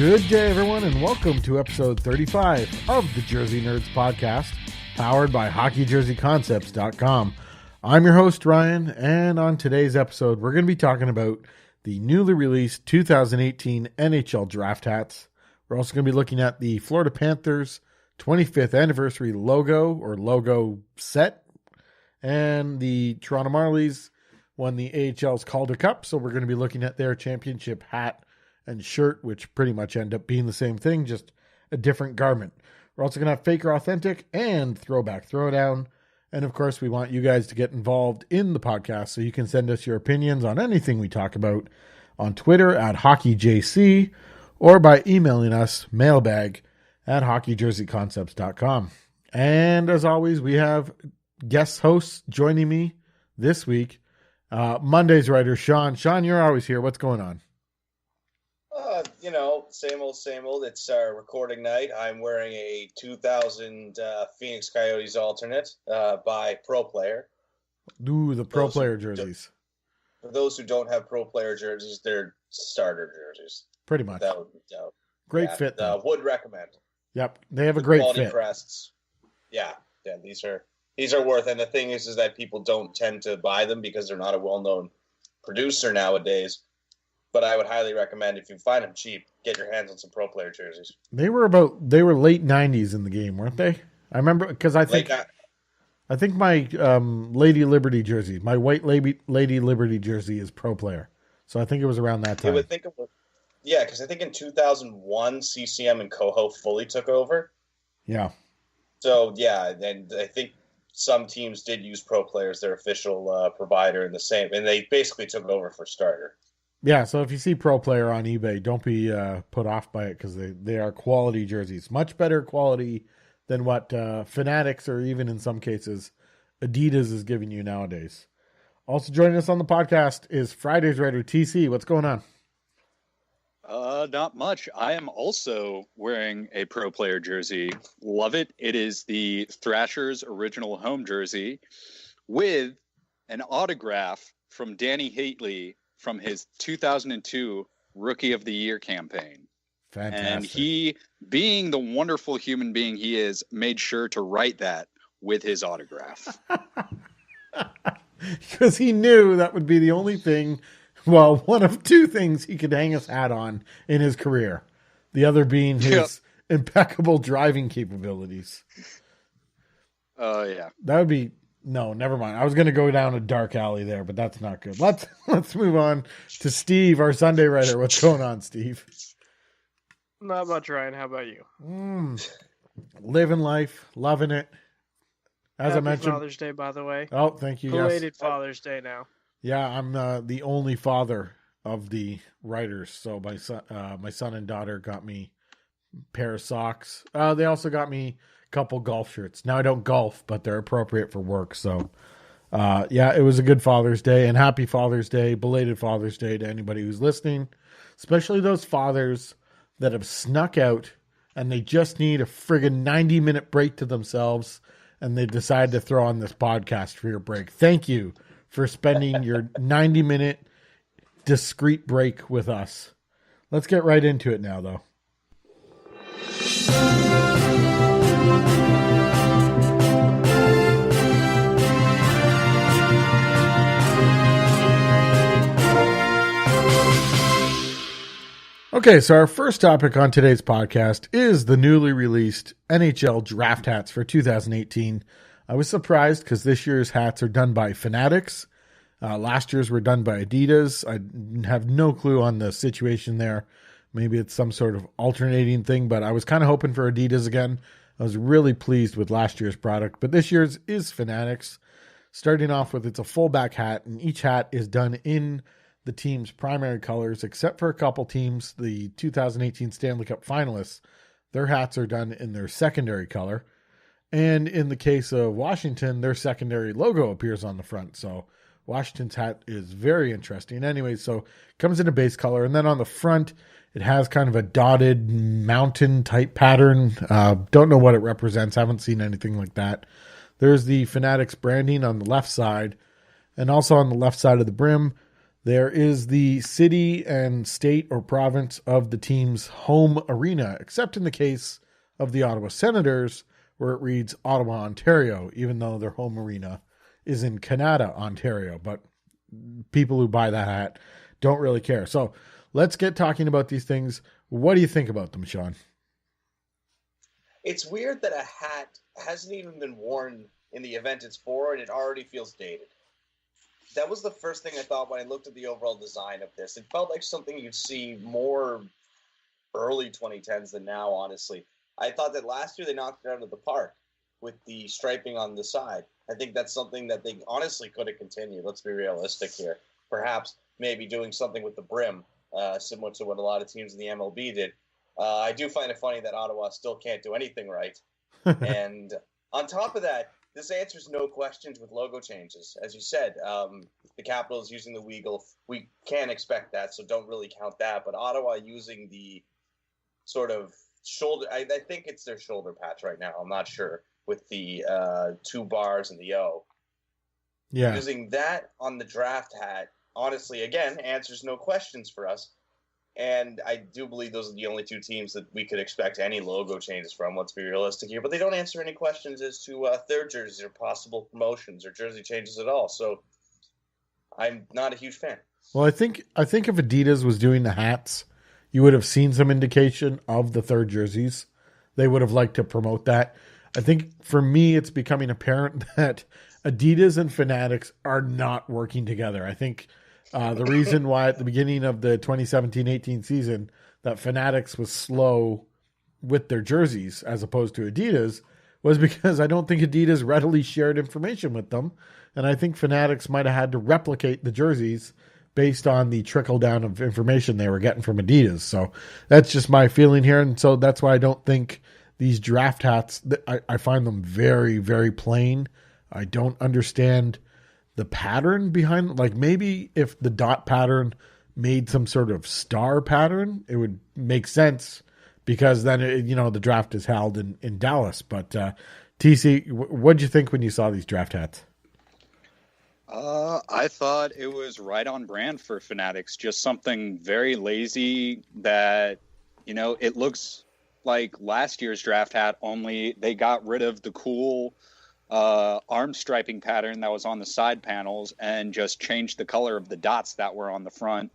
Good day, everyone, and welcome to episode 35 of the Jersey Nerds podcast, powered by HockeyJerseyConcepts.com. I'm your host, Ryan, and on today's episode, we're going to be talking about the newly released 2018 NHL Draft hats. We're also going to be looking at the Florida Panthers 25th anniversary logo set, and the Toronto Marlies won the AHL's Calder Cup, so we're going to be looking at their championship hat and shirt, which pretty much end up being the same thing, just a different garment. We're also going to have Fake or Authentic and Throwback Throwdown. And of course, we want you guys to get involved in the podcast, so you can send us your opinions on anything we talk about on Twitter at HockeyJC or by emailing us mailbag at HockeyJerseyConcepts.com. And as always, we have guest hosts joining me this week. Monday's writer, Sean. Sean, you're always here. What's going on? Same old. It's our recording night. I'm wearing a 2000 Phoenix Coyotes alternate by Pro Player. Ooh, the Pro Player jerseys. For those who don't have Pro Player jerseys, they're starter jerseys. Pretty much. That would be dope. Great fit, though. Would recommend. Yep, they have a great quality fit. Crests. Yeah, these are worth. And the thing is that people don't tend to buy them because they're not a well-known producer nowadays. But I would highly recommend, if you find them cheap, get your hands on some Pro Player jerseys. They were late 90s in the game, weren't they? I remember because I think my Lady Liberty jersey, my white Lady Liberty jersey is Pro Player. So I think it was around that time. Because I think in 2001, CCM and Coho fully took over. Yeah. So, and I think some teams did use Pro Player as their official provider in the same, and they basically took it over for starter. Yeah, so if you see Pro Player on eBay, don't be put off by it because they are quality jerseys. Much better quality than what Fanatics or even in some cases Adidas is giving you nowadays. Also joining us on the podcast is Friday's writer, TC. What's going on? Not much. I am also wearing a Pro Player jersey. Love it. It is the Thrashers original home jersey with an autograph from Danny Haitley from his 2002 Rookie of the Year campaign. Fantastic. And he, being the wonderful human being he is, made sure to write that with his autograph. Because he knew that would be the only thing, well, one of two things he could hang his hat on in his career. The other being his impeccable driving capabilities. Yeah. That would be... No, never mind. I was going to go down a dark alley there, but that's not good. Let's move on to Steve, our Sunday writer. What's going on, Steve? Not much, Ryan. How about you? Living life, loving it. As Happy I mentioned, Father's Day, by the way. Oh, thank you. Belated Yes. Father's Day now. Yeah, I'm the only father of the writers. So my son and daughter got me a pair of socks. They also got me couple golf shirts. Now I don't golf, but they're appropriate for work. So, it was a good Father's Day, and happy Father's Day, belated Father's Day to anybody who's listening, especially those fathers that have snuck out and they just need a friggin' 90-minute break to themselves, and they decide to throw on this podcast for your break. Thank you for spending your 90-minute discreet break with us. Let's get right into it now, though. Okay, so our first topic on today's podcast is the newly released NHL Draft hats for 2018. I was surprised because this year's hats are done by Fanatics. Last year's were done by Adidas. I have no clue on the situation there. Maybe it's some sort of alternating thing, but I was kind of hoping for Adidas again. I was really pleased with last year's product, but this year's is Fanatics. Starting off with, it's a fullback hat, and each hat is done in the team's primary colors, except for a couple teams, the 2018 Stanley Cup finalists. Their hats are done in their secondary color. And in the case of Washington, their secondary logo appears on the front. So Washington's hat is very interesting. Anyway, so it comes in a base color. And then on the front, it has kind of a dotted mountain type pattern. Don't know what it represents. Haven't seen anything like that. There's the Fanatics branding on the left side. And also on the left side of the brim, There is the city and state or province of the team's home arena, except in the case of the Ottawa Senators, where it reads Ottawa, Ontario, even though their home arena is in Canada, Ontario. But people who buy that hat don't really care. So let's get talking about these things. What do you think about them, Sean? It's weird that a hat hasn't even been worn in the event it's for, and it already feels dated. That was the first thing I thought when I looked at the overall design of this. It felt like something you'd see more early 2010s than now, honestly. I thought that last year they knocked it out of the park with the striping on the side. I think that's something that they honestly could have continued. Let's be realistic here. Perhaps maybe doing something with the brim, similar to what a lot of teams in the MLB did. I do find it funny that Ottawa still can't do anything right. And on top of that, this answers no questions with logo changes. As you said, the Capitals using the Weagle, we can't expect that, so don't really count that. But Ottawa using the sort of shoulder, I think it's their shoulder patch right now. I'm not sure, with the 2 bars and the O. Yeah. Using that on the draft hat, honestly, again, answers no questions for us. And I do believe those are the only 2 teams that we could expect any logo changes from. Let's be realistic here. But they don't answer any questions as to third jerseys or possible promotions or jersey changes at all. So I'm not a huge fan. Well, I think if Adidas was doing the hats, you would have seen some indication of the third jerseys. They would have liked to promote that. I think for me, it's becoming apparent that Adidas and Fanatics are not working together. I think the reason why at the beginning of the 2017-18 season that Fanatics was slow with their jerseys as opposed to Adidas was because I don't think Adidas readily shared information with them. And I think Fanatics might have had to replicate the jerseys based on the trickle down of information they were getting from Adidas. So that's just my feeling here. And so that's why I don't think these draft hats, I find them very, very plain. I don't understand the pattern behind, like maybe if the dot pattern made some sort of star pattern, it would make sense because then, the draft is held in Dallas. But TC, what did you think when you saw these draft hats? I thought it was right on brand for Fanatics. Just something very lazy that, it looks like last year's draft hat, only they got rid of the cool arm striping pattern that was on the side panels and just changed the color of the dots that were on the front.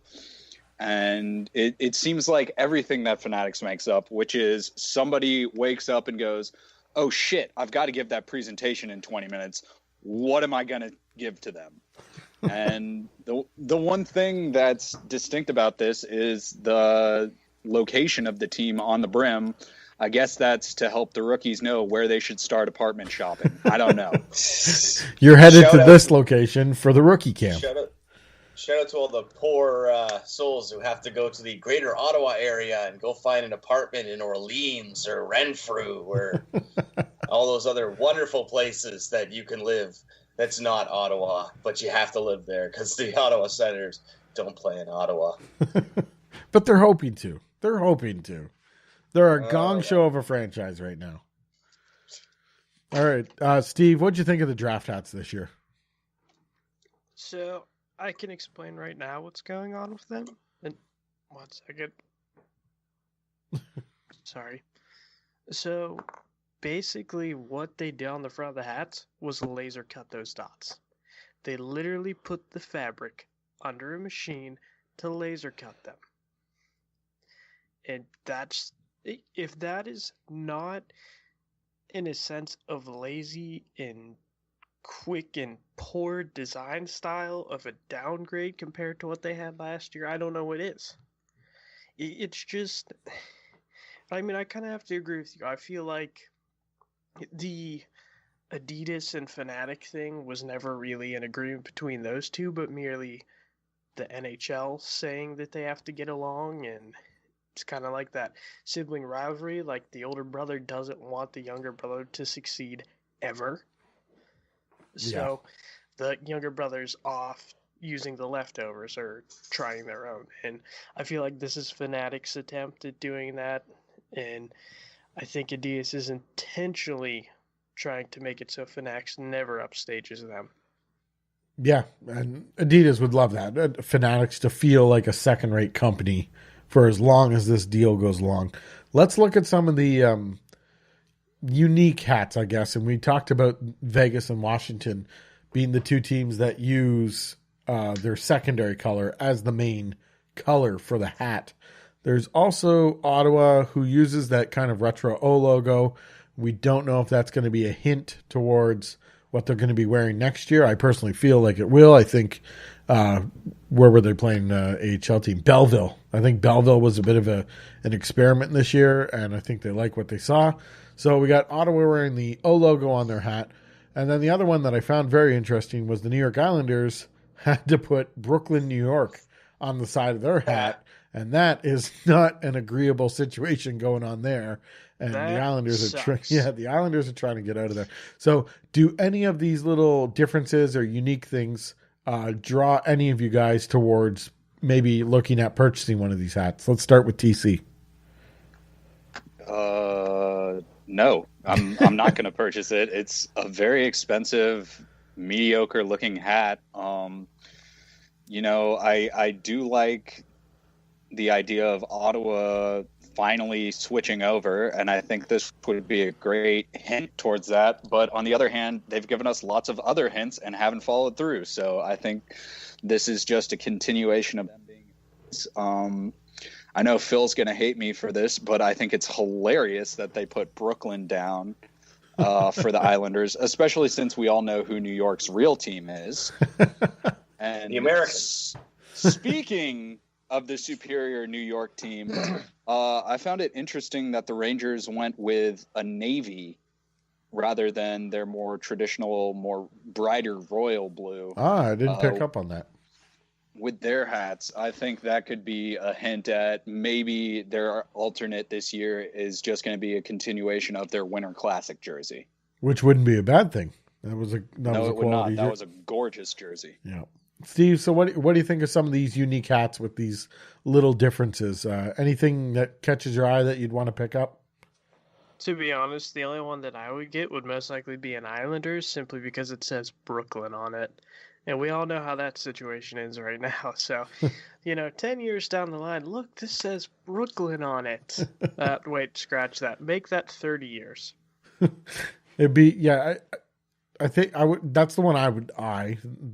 And it seems like everything that Fanatics makes up, which is somebody wakes up and goes, oh shit, I've got to give that presentation in 20 minutes. What am I going to give to them? And the one thing that's distinct about this is the location of the team on the brim. I guess that's to help the rookies know where they should start apartment shopping. I don't know. You're headed to this location for the rookie camp. Shout out to all the poor souls who have to go to the greater Ottawa area and go find an apartment in Orleans or Renfrew or all those other wonderful places that you can live. That's not Ottawa, but you have to live there because the Ottawa Senators don't play in Ottawa. But they're hoping to. They're a gong show of a franchise right now. All right. Steve, what'd you think of the draft hats this year? So I can explain right now what's going on with them. And 1 second. Sorry. So basically what they did on the front of the hats was laser cut those dots. They literally put the fabric under a machine to laser cut them. And that's, if that is not in a sense of lazy and quick and poor design style of a downgrade compared to what they had last year, I don't know what is. It's just, I mean, I kind of have to agree with you. I feel like the Adidas and Fanatic thing was never really an agreement between those two, but merely the NHL saying that they have to get along, and it's kind of like that sibling rivalry, like the older brother doesn't want the younger brother to succeed ever. So the younger brother's off using the leftovers or trying their own. And I feel like this is Fanatic's attempt at doing that. And I think Adidas is intentionally trying to make it so Fanatics never upstages them. Yeah, and Adidas would love that. Fanatics to feel like a second-rate company for as long as this deal goes along. Let's look at some of the unique hats, I guess. And we talked about Vegas and Washington being the two teams that use their secondary color as the main color for the hat. There's also Ottawa, who uses that kind of retro O logo. We don't know if that's going to be a hint towards what they're going to be wearing next year. I personally feel like it will. I think, where were they playing AHL team? Belleville. I think Belleville was a bit of an experiment this year, and I think they like what they saw. So we got Ottawa wearing the O logo on their hat. And then the other one that I found very interesting was the New York Islanders had to put Brooklyn, New York on the side of their hat. And that is not an agreeable situation going on there. And That the Islanders sucks. the Islanders are trying to get out of there. So do any of these little differences or unique things draw any of you guys towards maybe looking at purchasing one of these hats? Let's start with TC. No, I'm not going to purchase it. It's a very expensive, mediocre looking hat. I do like the idea of Ottawa finally switching over, and I think this would be a great hint towards that. But on the other hand, they've given us lots of other hints and haven't followed through. So I think this is just a continuation of them being. I know Phil's going to hate me for this, but I think it's hilarious that they put Brooklyn down for the Islanders, especially since we all know who New York's real team is. And The Americans. Speaking of the superior New York team, I found it interesting that the Rangers went with a navy rather than their more traditional, more brighter royal blue. I didn't pick up on that. With their hats. I think that could be a hint at maybe their alternate this year is just going to be a continuation of their Winter Classic jersey. Which wouldn't be a bad thing. That was a No, it would not. quality. That was a gorgeous jersey. Yeah. Steve, so what do you think of some of these unique hats with these little differences? Anything that catches your eye that you'd want to pick up? To be honest, the only one that I would get would most likely be an Islanders, simply because it says Brooklyn on it. And we all know how that situation is right now. So, 10 years down the line, look, this says Brooklyn on it. Wait, scratch that. Make that 30 years. It'd be, yeah, I think I would. That's the one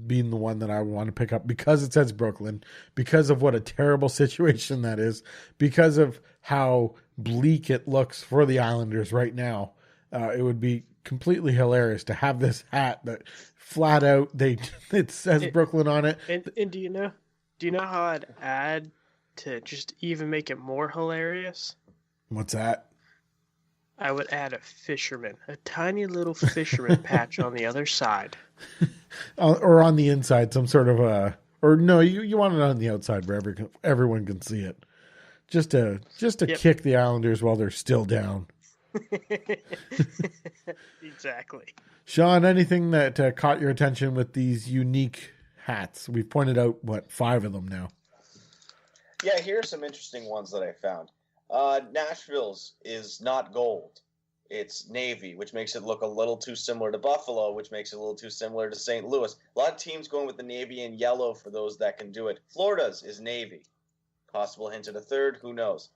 being the one that I would want to pick up because it says Brooklyn, because of what a terrible situation that is, because of how bleak it looks for the Islanders right now. It would be completely hilarious to have this hat that flat out it says Brooklyn on it. And do you know how I'd add to just even make it more hilarious? What's that? I would add a tiny little fisherman patch on the other side. Or on the inside, some sort of or no, you want it on the outside where everyone can see it. Just to kick the Islanders while they're still down. Exactly. Sean, anything that caught your attention with these unique hats? We've pointed out, 5 of them now. Yeah, here's some interesting ones that I found. Nashville's is not gold. It's navy, which makes it look a little too similar to Buffalo, which makes it a little too similar to St. Louis. A lot of teams going with the navy and yellow for those that can do it. Florida's is navy. Possible hint at a third, who knows?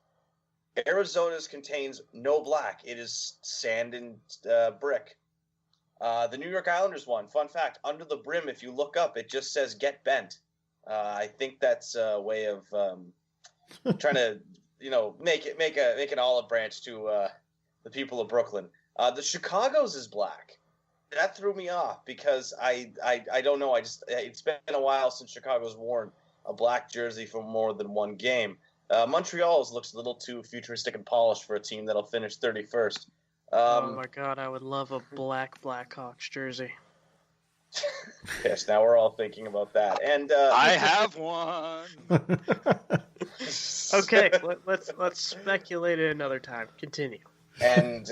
Arizona's contains no black. It is sand and brick. The New York Islanders one, fun fact, under the brim, if you look up, it just says get bent. I think that's a way of trying to, make an olive branch to the people of Brooklyn. The Chicago's is black. That threw me off because I don't know. It's been a while since Chicago's worn a black jersey for more than one game. Montreal's looks a little too futuristic and polished for a team that'll finish 31st. Oh my God, I would love a black Blackhawks jersey. Yes, now we're all thinking about that. And I have one. Okay, let's speculate it another time. Continue. And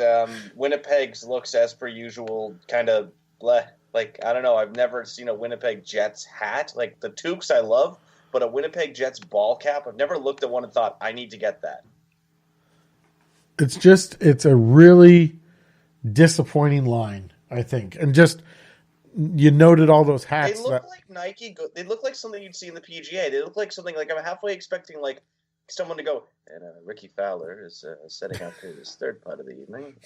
Winnipeg's looks as per usual, kind of like, I don't know. I've never seen a Winnipeg Jets hat. Like the toques I love, but a Winnipeg Jets ball cap, I've never looked at one and thought, I need to get that. It's a really disappointing line, I think. And just you noted all those hats. They look like Nike. They look like something you'd see in the PGA. They look like something like I'm halfway expecting like someone to go, and Ricky Fowler is setting up his third putt of the evening.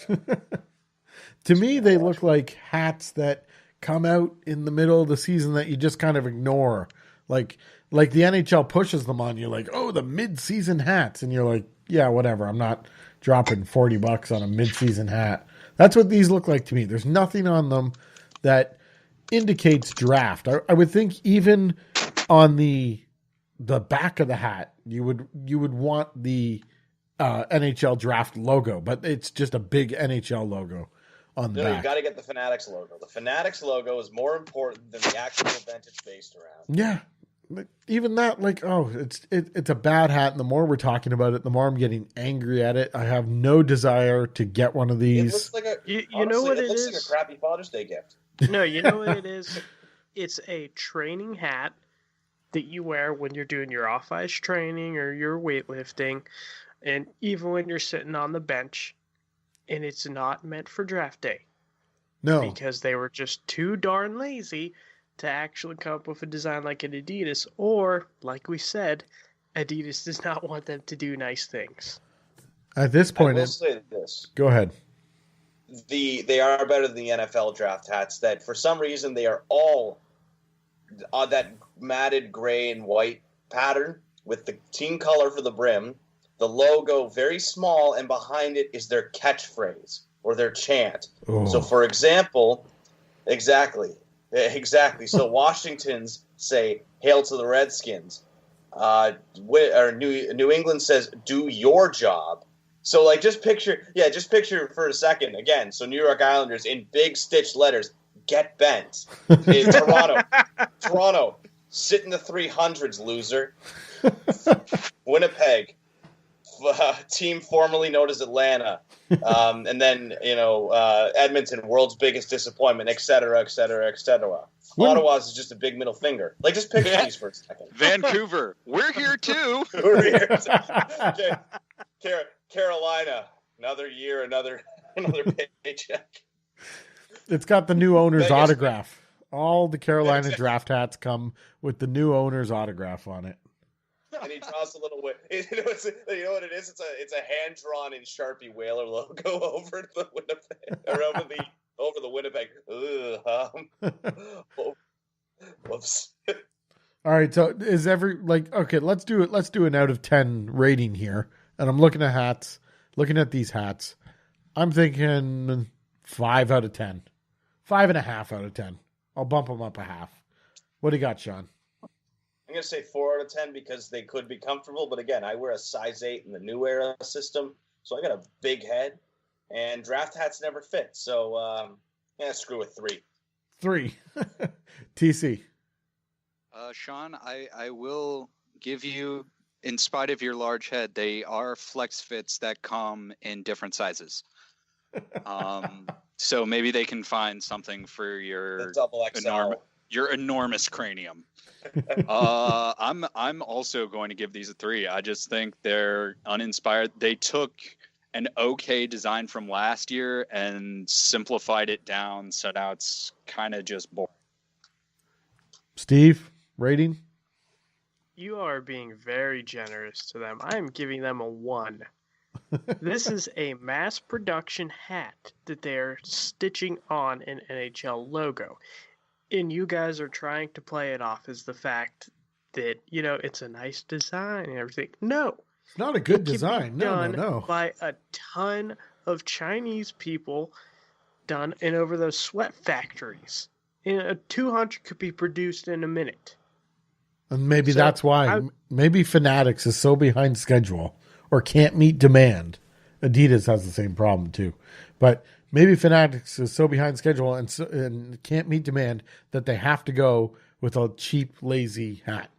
To me, they look like hats that come out in the middle of the season that you just kind of ignore. Like the NHL pushes them on you, like, oh, the mid-season hats. And you're like, yeah, whatever. I'm not dropping $40 on a mid-season hat. That's what these look like to me. There's nothing on them that indicates draft. I would think even on the back of the hat, you would want the NHL Draft logo, but it's just a big NHL logo on the back. You got to get the Fanatics logo. The Fanatics logo is more important than the actual event it's based around. Yeah. Even that, like, oh, it's a bad hat, and the more we're talking about it, the more I'm getting angry at it. I have no desire to get one of these. It looks like you know what it is? Like a crappy Father's Day gift. No, you know what it is? It's a training hat that you wear when you're doing your off-ice training or your weightlifting, and even when you're sitting on the bench, and it's not meant for draft day. No. Because they were just too darn lazy to actually come up with a design like an Adidas, or, like we said, Adidas does not want them to do nice things. At this point, I will say this. Go ahead. They are better than the NFL draft hats that, for some reason, they are all on that matted gray and white pattern with the team color for the brim, the logo very small, and behind it is their catchphrase or their chant. Oh. So, for example, exactly. So Washington's say, "Hail to the Redskins." Or New England says, "Do your job." So, like, just picture for a second again. So, New York Islanders in big stitched letters, "Get bent." In Toronto, sit in the 300s, loser. Winnipeg, team formerly known as Atlanta, and then Edmonton, world's biggest disappointment, et cetera, et cetera, et cetera. Ottawa's is just a big middle finger. Like, just picture these for a second. Vancouver, we're here too. We're here. Okay. Carolina, another year, another paycheck. It's got the new owner's autograph. All the Carolina draft hats come with the new owner's autograph on it. And he draws a little. You know what it is? It's a hand drawn in Sharpie Whaler logo over the Winnipeg or over the Winnipeg. Whoops. All right, so is okay? Let's do it. Let's do an out of 10 rating here. And I'm looking at these hats. I'm thinking 5 out of 10, 5.5 out of 10. I'll bump them up a half. What do you got, Sean? I'm going to say 4 out of 10 because they could be comfortable. But again, I wear a size 8 in the new era system. So I got a big head. And draft hats never fit. So, screw it, 3. 3. TC. Sean, I will give you, in spite of your large head, they are flex fits that come in different sizes. So maybe they can find something for your double XL. Your enormous cranium. I'm also going to give these a 3. I just think they're uninspired. They took an okay design from last year and simplified it down, so now it's kind of just boring. Steve, rating? You are being very generous to them. I am giving them a 1. This is a mass production hat that they're stitching on an NHL logo. And you guys are trying to play it off as the fact that, it's a nice design and everything. No. It's not a good design. No. By a ton of Chinese people done in over those sweat factories. And a 200 could be produced in a minute. And maybe that's why. Maybe Fanatics is so behind schedule or can't meet demand. Adidas has the same problem too. But maybe Fanatics is so behind schedule and can't meet demand that they have to go with a cheap, lazy hat.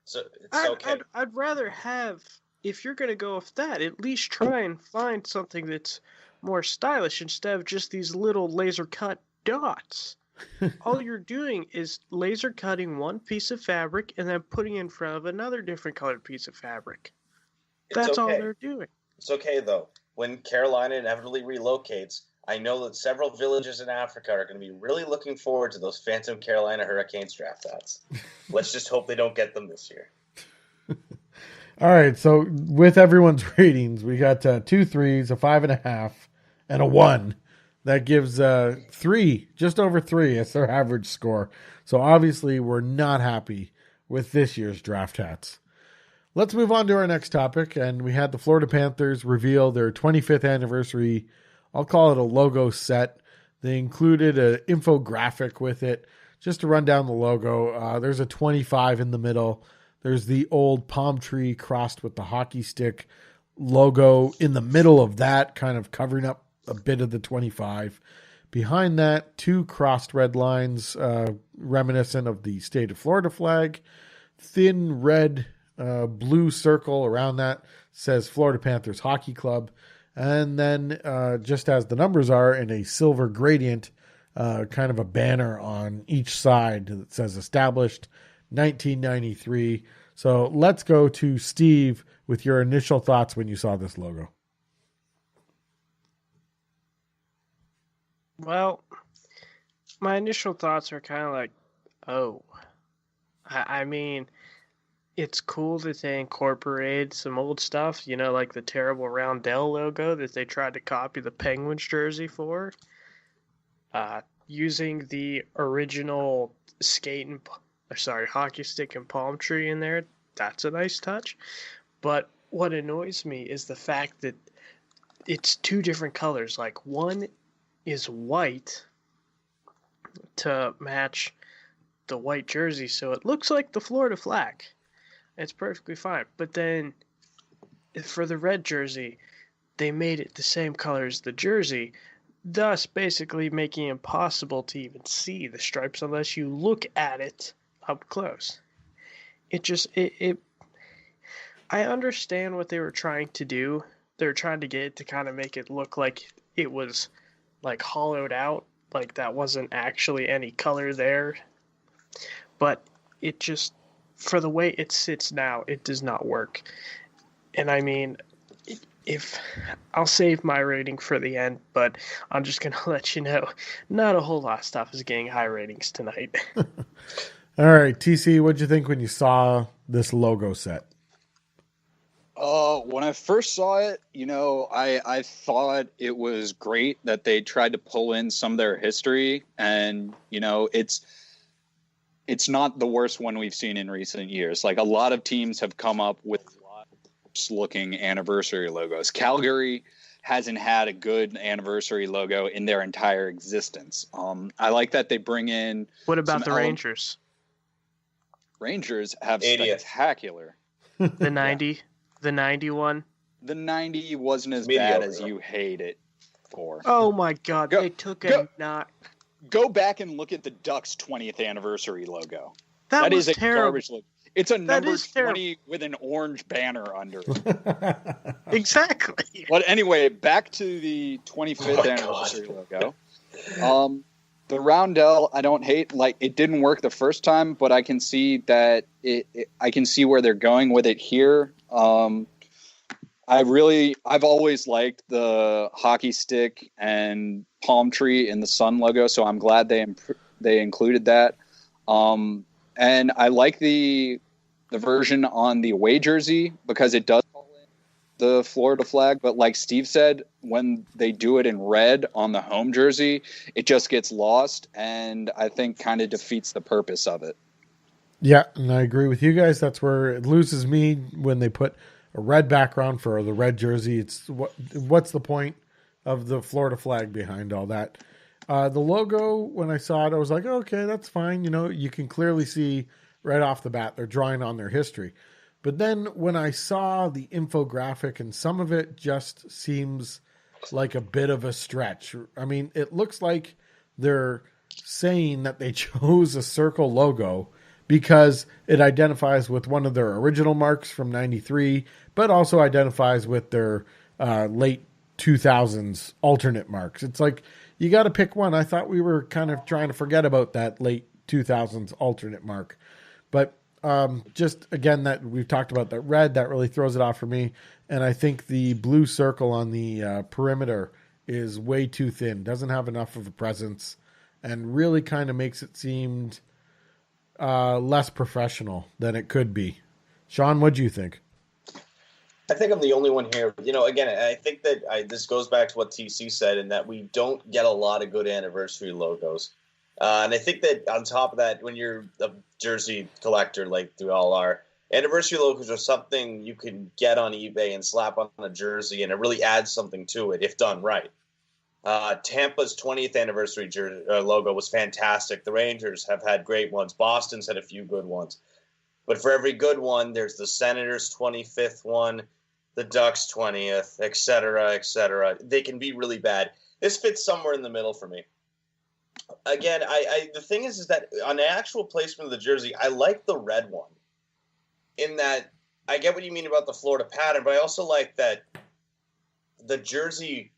So it's okay. I'd rather have, if you're going to go with that, at least try and find something that's more stylish instead of just these little laser cut dots. All you're doing is laser cutting one piece of fabric and then putting it in front of another different colored piece of fabric. That's all they're doing. It's okay, though. When Carolina inevitably relocates, I know that several villages in Africa are going to be really looking forward to those Phantom Carolina Hurricanes draft hats. Let's just hope they don't get them this year. All right, so with everyone's ratings, we got 2 3s, a 5.5, and a 1. That gives 3, just over 3 as their average score. So obviously we're not happy with this year's draft hats. Let's move on to our next topic, and we had the Florida Panthers reveal their 25th anniversary. I'll call it a logo set. They included an infographic with it just to run down the logo. There's a 25 in the middle. There's the old palm tree crossed with the hockey stick logo in the middle of that, kind of covering up a bit of the 25. Behind that, 2 crossed red lines reminiscent of the state of Florida flag. Thin red blue circle around that says Florida Panthers Hockey Club. And then just as the numbers are in a silver gradient, kind of a banner on each side that says established 1993. So let's go to Steve with your initial thoughts when you saw this logo. Well, my initial thoughts are kind of like, oh, I mean, it's cool that they incorporated some old stuff, like the terrible Roundel logo that they tried to copy the Penguins jersey for. Using the original hockey stick and palm tree in there, that's a nice touch. But what annoys me is the fact that it's 2 different colors. Like, one is white to match the white jersey, so it looks like the Florida flag. It's perfectly fine. But then for the red jersey, they made it the same color as the jersey, thus basically making it impossible to even see the stripes unless you look at it up close. I understand what they were trying to do. They were trying to get it to kind of make it look like it was like hollowed out, like that wasn't actually any color there. But it just, for the way it sits now, it does not work. And I mean, if I'll save my rating for the end, but I'm just going to let you know, not a whole lot of stuff is getting high ratings tonight. All right, TC, what'd you think when you saw this logo set? When I first saw it, I thought it was great that they tried to pull in some of their history, and it's not the worst one we've seen in recent years. Like, a lot of teams have come up with looking anniversary logos. Calgary hasn't had a good anniversary logo in their entire existence. I like that they bring in. What about the Rangers? Rangers have 80th. Spectacular. The 90, the 91. The 90 wasn't as Mediocre. bad as you hate it for. Oh my God! They took a not. Go back and look at the Ducks 20th anniversary logo. That is a terrible. garbage logo. It's a number 20 terrible. with an orange banner under it. Exactly. But anyway, back to the 25th anniversary logo. The Roundel, I don't hate. Like, it didn't work the first time, but I can see that I can see where they're going with it here. I've always liked the hockey stick and palm tree in the sun logo, so I'm glad they included that. And I like the version on the away jersey because it does call in the Florida flag. But like Steve said, when they do it in red on the home jersey, it just gets lost, and I think kind of defeats the purpose of it. Yeah, and I agree with you guys. That's where it loses me when they put a red background for the red jersey. It's what's the point of the Florida flag behind all that? The logo, when I saw it, I was like, oh, okay, that's fine. You can clearly see right off the bat they're drawing on their history. But then when I saw the infographic, and some of it just seems like a bit of a stretch. I mean, it looks like they're saying that they chose a circle logo because it identifies with one of their original marks from 93, but also identifies with their late 2000s alternate marks. It's like, you got to pick one. I thought we were kind of trying to forget about that late 2000s alternate mark. But just, again, that we've talked about that red, that really throws it off for me. And I think the blue circle on the perimeter is way too thin, doesn't have enough of a presence, and really kind of makes it seem less professional than it could be. Sean, what do you think? I think I'm the only one here. Again, I think that this goes back to what TC said, in that we don't get a lot of good anniversary logos. And I think that on top of that, when you're a jersey collector like we all are, anniversary logos are something you can get on eBay and slap on a jersey, and it really adds something to it if done right. Tampa's 20th anniversary logo was fantastic. The Rangers have had great ones. Boston's had a few good ones. But for every good one, there's the Senators' 25th one, the Ducks' 20th, et cetera, et cetera. They can be really bad. This fits somewhere in the middle for me. Again, the thing is that on the actual placement of the jersey, I like the red one. In that, I get what you mean about the Florida pattern, but I also like that the jersey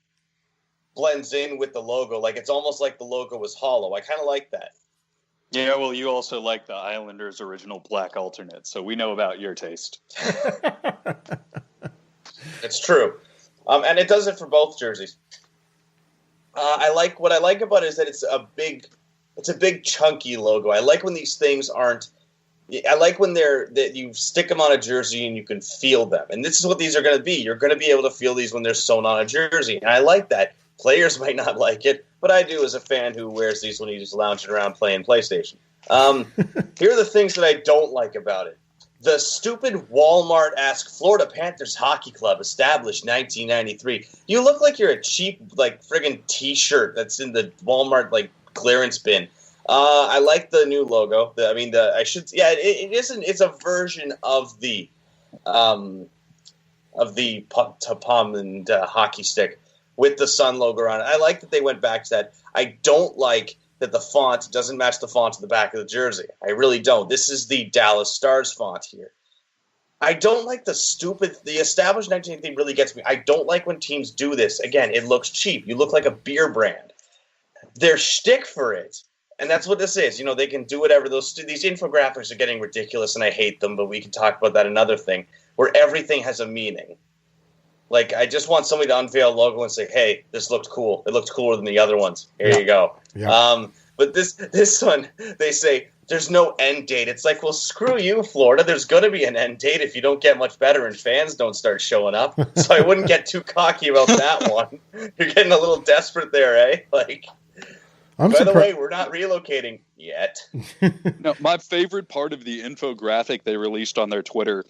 blends in with the logo. Like, it's almost like the logo was hollow. I kind of like that. Yeah, well, you also like the Islanders' original black alternate, so we know about your taste. It's true. And it does it for both jerseys. What I like about it is that it's a big chunky logo. I like when these things aren't. I like when that you stick them on a jersey and you can feel them. And this is what these are going to be. You're going to be able to feel these when they're sewn on a jersey. And I like that. Players might not like it, but I do as a fan who wears these when he's lounging around playing PlayStation. Here are the things that I don't like about it. The stupid Walmart-esque Florida Panthers Hockey Club, established 1993. You look like you're a cheap, friggin' T-shirt that's in the Walmart, clearance bin. I like the new logo. It isn't. It's a version of the Tom and hockey stick with the sun logo on it. I like that they went back to that. I don't like that the font doesn't match the font to the back of the jersey. I really don't. This is the Dallas Stars font here. I don't like the established 1980 really gets me. I don't like when teams do this. Again, it looks cheap. You look like a beer brand. Their shtick for it, and that's what this is. They can do whatever. These infographics are getting ridiculous, and I hate them, but we can talk about that another thing, where everything has a meaning. I just want somebody to unveil a logo and say, hey, this looked cool. It looked cooler than the other ones. Here you go. Yeah. But this one, they say, there's no end date. It's like, well, screw you, Florida. There's going to be an end date if you don't get much better and fans don't start showing up. So I wouldn't get too cocky about that one. You're getting a little desperate there, eh? By the way, we're not relocating yet. No, my favorite part of the infographic they released on their Twitter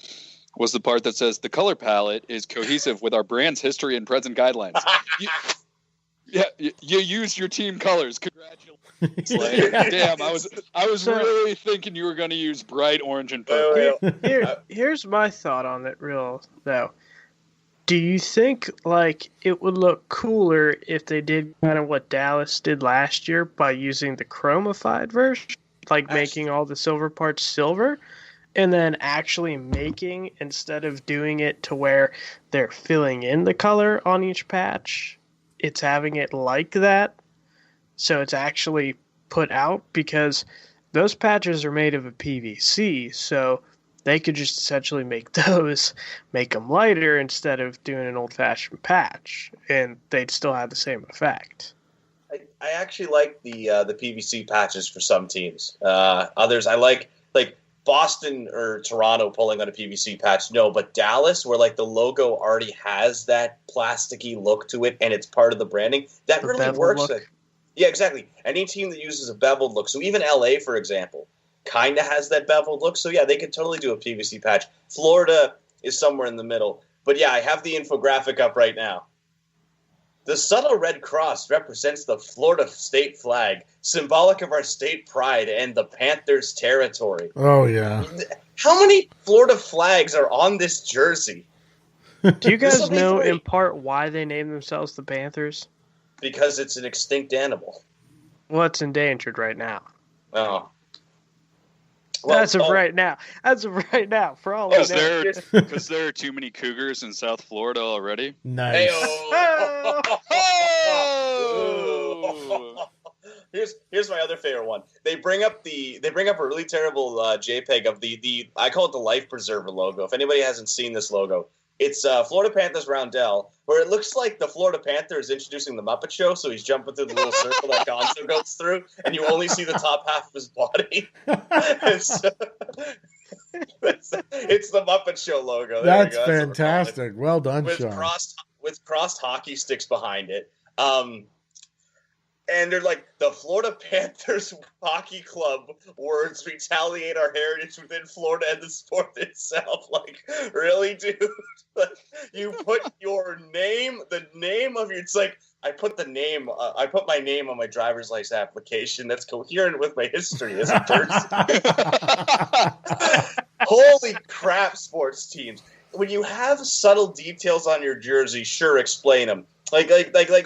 was the part that says the color palette is cohesive with our brand's history and present guidelines. You used your team colors. Congratulations. Damn, I was really thinking you were going to use bright orange and purple. Here's my thought on it, though. Do you think it would look cooler if they did kind of what Dallas did last year by using the chromified version, making all the silver parts silver? And then actually making, instead of doing it to where they're filling in the color on each patch, it's having it like that. So it's actually put out, because those patches are made of a PVC. So they could just essentially make them lighter instead of doing an old-fashioned patch. And they'd still have the same effect. I actually like the PVC patches for some teams. Others I like Boston or Toronto pulling on a PVC patch, no, but Dallas, where the logo already has that plasticky look to it and it's part of the branding, that the really works. Yeah, exactly. Any team that uses a beveled look, so even LA, for example, kind of has that beveled look, so yeah, they could totally do a PVC patch. Florida is somewhere in the middle, but yeah, I have the infographic up right now. The subtle red cross represents the Florida state flag, symbolic of our state pride and the Panthers' territory. Oh, yeah. How many Florida flags are on this jersey? Do you guys know in part why they named themselves the Panthers? Because it's an extinct animal. Well, it's endangered right now. Oh. Well, That's right now. For all because there are too many cougars in South Florida already. Nice. Here's my other favorite one. They bring up a really terrible JPEG of the I call it the Life Preserver logo. If anybody hasn't seen this logo, It's Florida Panthers Roundel, where it looks like the Florida Panther is introducing the Muppet Show, so he's jumping through the little circle that Gonzo goes through, and you only see the top half of his body. It's the Muppet Show logo. That's fantastic. Well done, with Sean. With crossed hockey sticks behind it. And they're like, the Florida Panthers Hockey Club words retaliate our heritage within Florida and the sport itself. Like, really, dude? Like, you put your name, the name of your, it's like, I put my name on my driver's license application that's coherent with my history as a person. Holy crap, sports teams. When you have subtle details on your jersey, sure, explain them. Like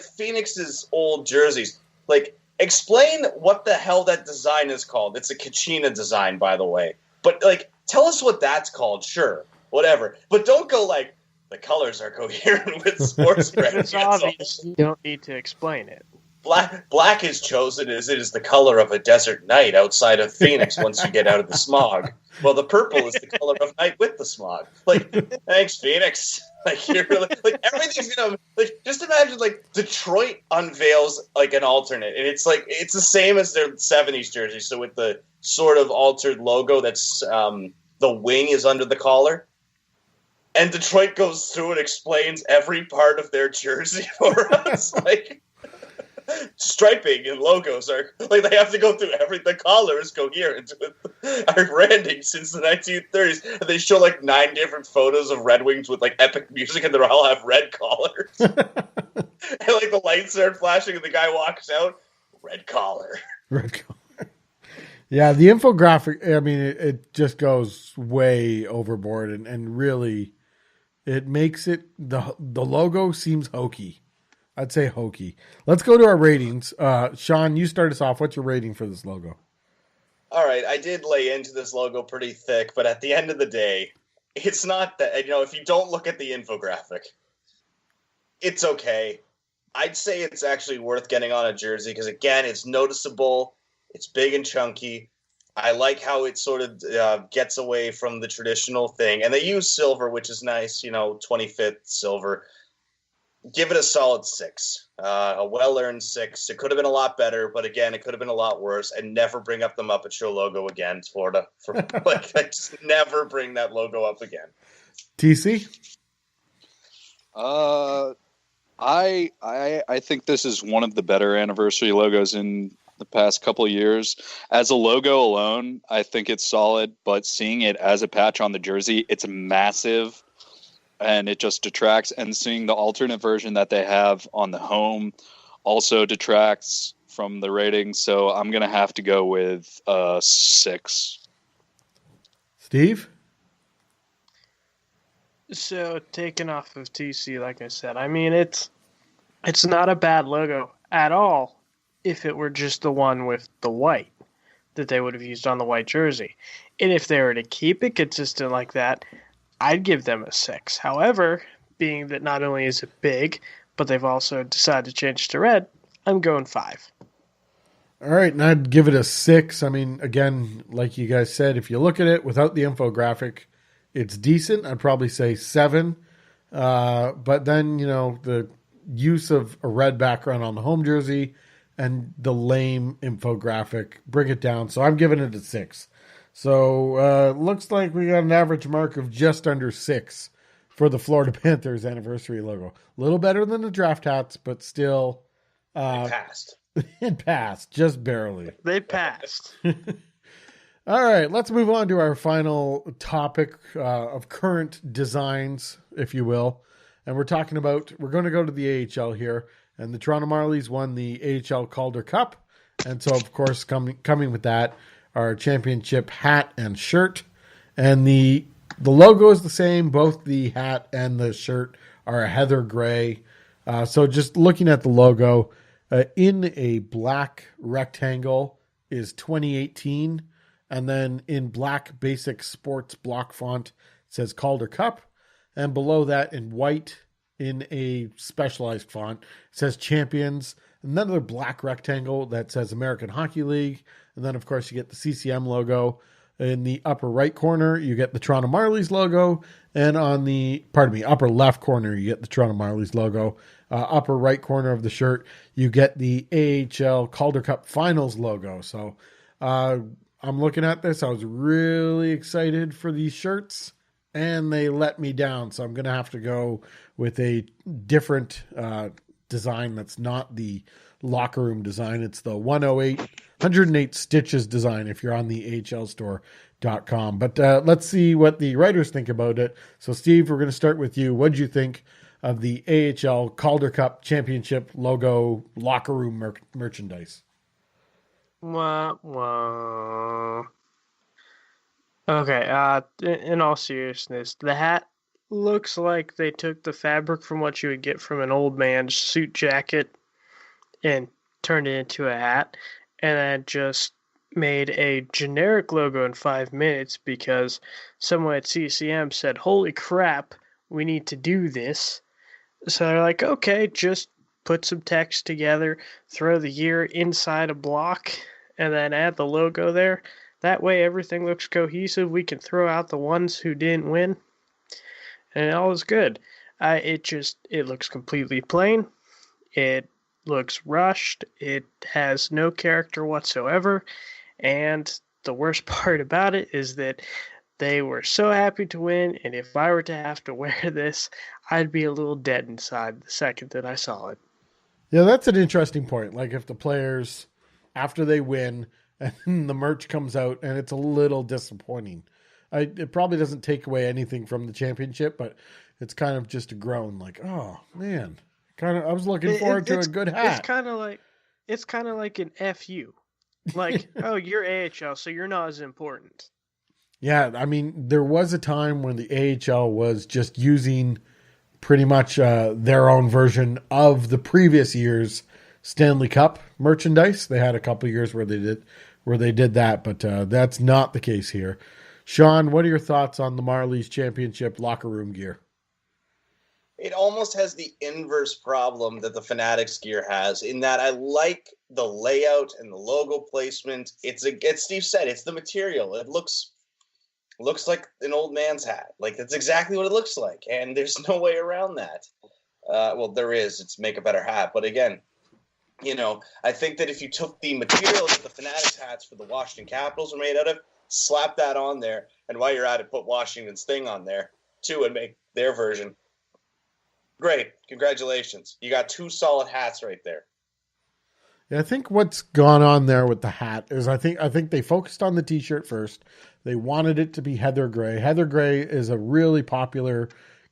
Phoenix's old jerseys. Like, explain what the hell that design is called. It's a Kachina design, by the way. But, like, tell us what that's called. Sure, whatever. But don't go like, the colors are coherent with sports brand. It's obvious. You don't need to explain it. Black is chosen as it is the color of a desert night outside of Phoenix once you get out of the smog. Well, the purple is the color of night with the smog. Like, thanks, Phoenix. Like, you're really, like, everything's gonna, like, just imagine, like, Detroit unveils, like, an alternate, and it's like, it's the same as their 70s jersey, so with the sort of altered logo that's, the wing is under the collar. And Detroit goes through and explains every part of their jersey for us. Like, striping and logos are like, they have to go through the collar is coherent with our branding since the 1930s. And they show like 9 different photos of Red Wings with like epic music, and they all have red collars. And like the lights start flashing, and the guy walks out, red collar. Red collar. Yeah, the infographic. I mean, it just goes way overboard, and really, it makes it the logo seems hokey. I'd say hokey. Let's go to our ratings. Sean, you start us off. What's your rating for this logo? All right, I did lay into this logo pretty thick, but at the end of the day, it's not that, if you don't look at the infographic, it's okay. I'd say it's actually worth getting on a jersey because, again, it's noticeable. It's big and chunky. I like how it sort of gets away from the traditional thing. And they use silver, which is nice, 25th silver. Give it a solid 6, a well-earned 6. It could have been a lot better, but again, it could have been a lot worse. And never bring up the Muppet Show logo again, Florida. Just never bring that logo up again. TC? I think this is one of the better anniversary logos in the past couple of years. As a logo alone, I think it's solid, but seeing it as a patch on the jersey, it's massive. And it just detracts, and seeing the alternate version that they have on the home also detracts from the rating. So I'm going to have to go with 6. Steve? So taking off of TC, like I said, I mean, it's not a bad logo at all if it were just the one with the white that they would have used on the white jersey. And if they were to keep it consistent like that, I'd give them a 6. However, being that not only is it big, but they've also decided to change to red, I'm going 5. All right, and I'd give it a 6. I mean, again, like you guys said, if you look at it without the infographic, it's decent. I'd probably say 7. But then, the use of a red background on the home jersey and the lame infographic bring it down. So I'm giving it a 6. So looks like we got an average mark of just under 6 for the Florida Panthers anniversary logo. A little better than the draft hats, but still It passed. It passed, just barely. They passed. All right, let's move on to our final topic of current designs, if you will. And we're going to go to the AHL here. And the Toronto Marlies won the AHL Calder Cup. And so, of course, coming with that, our championship hat and shirt. And the logo is the same. Both the hat and the shirt are a heather gray. So just looking at the logo, in a black rectangle is 2018. And then in black basic sports block font, it says Calder Cup. And below that in white in a specialized font, it says Champions. Another black rectangle that says American Hockey League. And then, of course, you get the CCM logo. In the upper right corner, you get the Toronto Marlies logo. And on the, upper left corner, you get the Toronto Marlies logo. Upper right corner of the shirt, you get the AHL Calder Cup Finals logo. So I'm looking at this. I was really excited for these shirts, and they let me down. So I'm going to have to go with a different design that's not the locker room design. It's the 108 stitches design if you're on the ahlstore.com. But let's see what the writers think about it. So, Steve, we're going to start with you. What did you think of the AHL Calder Cup Championship logo locker room merchandise? Wah, wah. Okay, in all seriousness, the hat looks like they took the fabric from what you would get from an old man's suit jacket and turned it into a hat, and then just made a generic logo in 5 minutes because someone at CCM said, "Holy crap, we need to do this." So they're like, okay, just put some text together, throw the year inside a block, and then add the logo there. That way everything looks cohesive. We can throw out the ones who didn't win, and it all is good. It looks completely plain. It looks rushed. It has no character whatsoever. And the worst part about it is that they were so happy to win, and if I were to have to wear this, I'd be a little dead inside the second that I saw it. Yeah, that's an interesting point. Like if the players, after they win, and the merch comes out, and it's a little disappointing. It probably doesn't take away anything from the championship, but it's kind of just a groan. Like, oh man, I was looking forward to a good hat. It's kind of like an FU. Like, oh, you're AHL, so you're not as important. Yeah, I mean, there was a time when the AHL was just using pretty much their own version of the previous year's Stanley Cup merchandise. They had a couple of years where they did that, but that's not the case here. Sean, what are your thoughts on the Marlies Championship locker room gear? It almost has the inverse problem that the Fanatics gear has, in that I like the layout and the logo placement. It's Steve said, it's the material. It looks like an old man's hat. Like, that's exactly what it looks like, and there's no way around that. Well, there is. It's make a better hat. But again, I think that if you took the material that the Fanatics hats for the Washington Capitals were made out of, slap that on there, and while you're at it, put Washington's thing on there, too, and make their version. Great. Congratulations. You got two solid hats right there. Yeah, I think what's gone on there with the hat is I think they focused on the T-shirt first. They wanted it to be heather gray. Heather gray is a really popular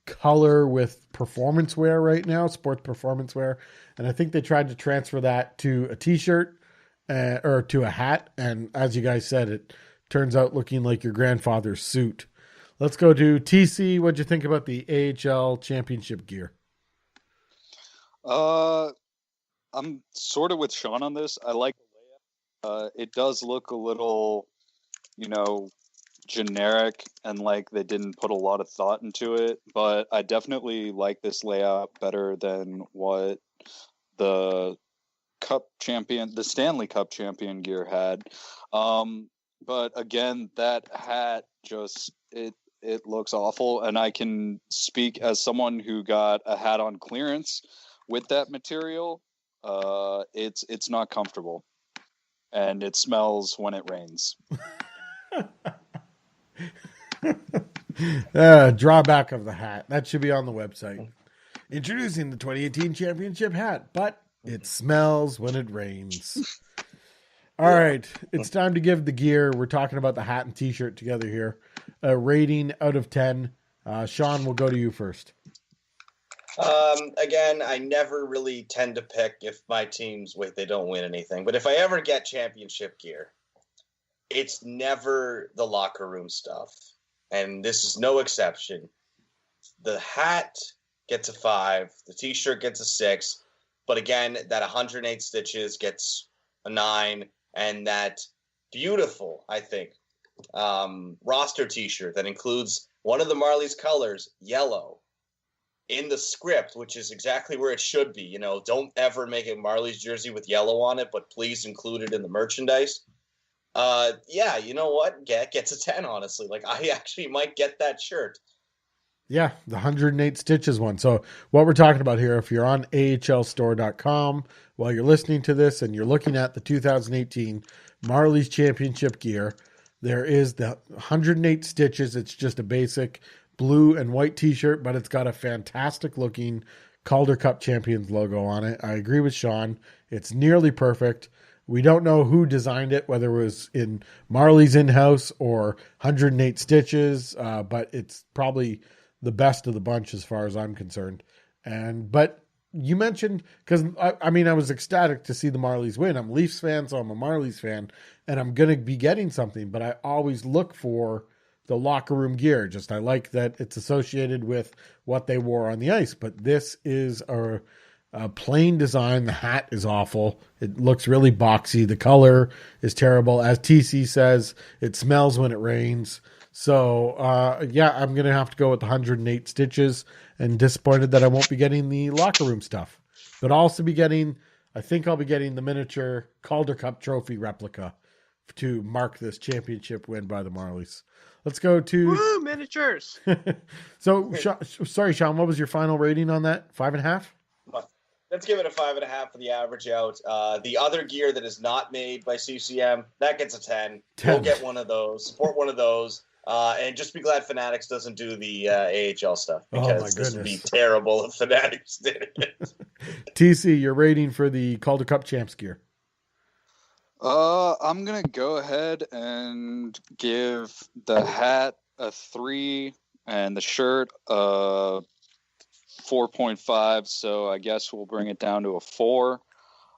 color with performance wear right now, sports performance wear. And I think they tried to transfer that to a T-shirt or to a hat. And as you guys said, it turns out looking like your grandfather's suit. Let's go to TC. What'd you think about the AHL championship gear? I'm sort of with Sean on this. I like the layout. It does look a little, generic, and like they didn't put a lot of thought into it, but I definitely like this layout better than what the Stanley Cup champion gear had. But again, that hat it looks awful, and I can speak as someone who got a hat on clearance with that material. It's not comfortable, and it smells when it rains. Drawback of the hat. That should be on the website. Introducing the 2018 championship hat, but it smells when it rains. All right, it's time to give the gear. We're talking about the hat and T-shirt together here. A rating out of 10. Sean, we'll go to you first. Again, I never really tend to pick if my teams they don't win anything. But if I ever get championship gear, it's never the locker room stuff. And this is no exception. The hat gets a 5. The T-shirt gets a 6. But again, that 108 stitches gets a 9. And that beautiful, I think, roster T-shirt that includes one of the Marlies colors, yellow, in the script, which is exactly where it should be. Don't ever make a Marlies jersey with yellow on it, but please include it in the merchandise. Yeah, you know what? Gets a 10, honestly. Like, I actually might get that shirt. Yeah, the 108 Stitches one. So what we're talking about here, if you're on ahlstore.com while you're listening to this and you're looking at the 2018 Marlies Championship gear, there is the 108 Stitches. It's just a basic blue and white t-shirt, but it's got a fantastic looking Calder Cup Champions logo on it. I agree with Sean. It's nearly perfect. We don't know who designed it, whether it was in Marlies in-house or 108 Stitches, but it's probably the best of the bunch as far as I'm concerned. But you mentioned, because I was ecstatic to see the Marlies win. I'm a Leafs fan, so I'm a Marlies fan, and I'm going to be getting something, but I always look for the locker room gear. Just I like that it's associated with what they wore on the ice, but this is a plain design. The hat is awful. It looks really boxy. The color is terrible. As TC says, it smells when it rains. So, I'm going to have to go with the 108 Stitches, and disappointed that I won't be getting the locker room stuff. But I'll also be I think I'll be getting the miniature Calder Cup trophy replica to mark this championship win by the Marlies. Let's go to... Woo, miniatures! So, sorry, Sean, what was your final rating on that? 5.5? Let's give it a 5.5 for the average out. The other gear that is not made by CCM, that gets a 10. We'll get one of those. Support one of those. And just be glad Fanatics doesn't do the AHL stuff, because this would be terrible if Fanatics did it. TC, your rating for the Calder Cup Champs gear? I'm going to go ahead and give the hat a 3 and the shirt a 4.5. So I guess we'll bring it down to a 4.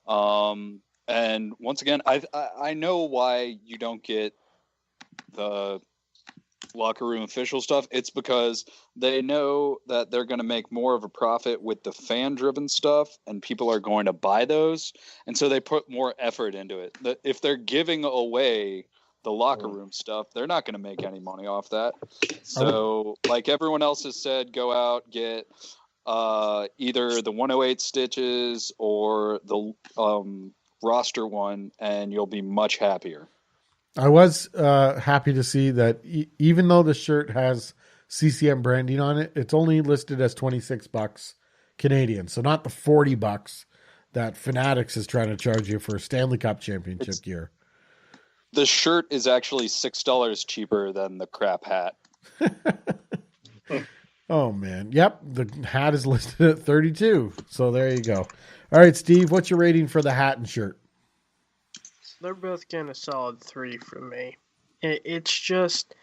And once again, I know why you don't get the locker room official stuff. It's because they know that they're going to make more of a profit with the fan driven stuff, and people are going to buy those, and so they put more effort into it. If they're giving away the locker room stuff, they're not going to make any money off that. So like everyone else has said, go out, get either the 108 Stitches or the roster one, and you'll be much happier. I was happy to see that even though the shirt has CCM branding on it, it's only listed as $26 Canadian. So not the $40 that Fanatics is trying to charge you for a Stanley Cup Championship gear. The shirt is actually $6 cheaper than the crap hat. Oh, man. Yep, the hat is listed at $32. So there you go. All right, Steve, what's your rating for the hat and shirt? They're both getting a solid 3 from me. It's just,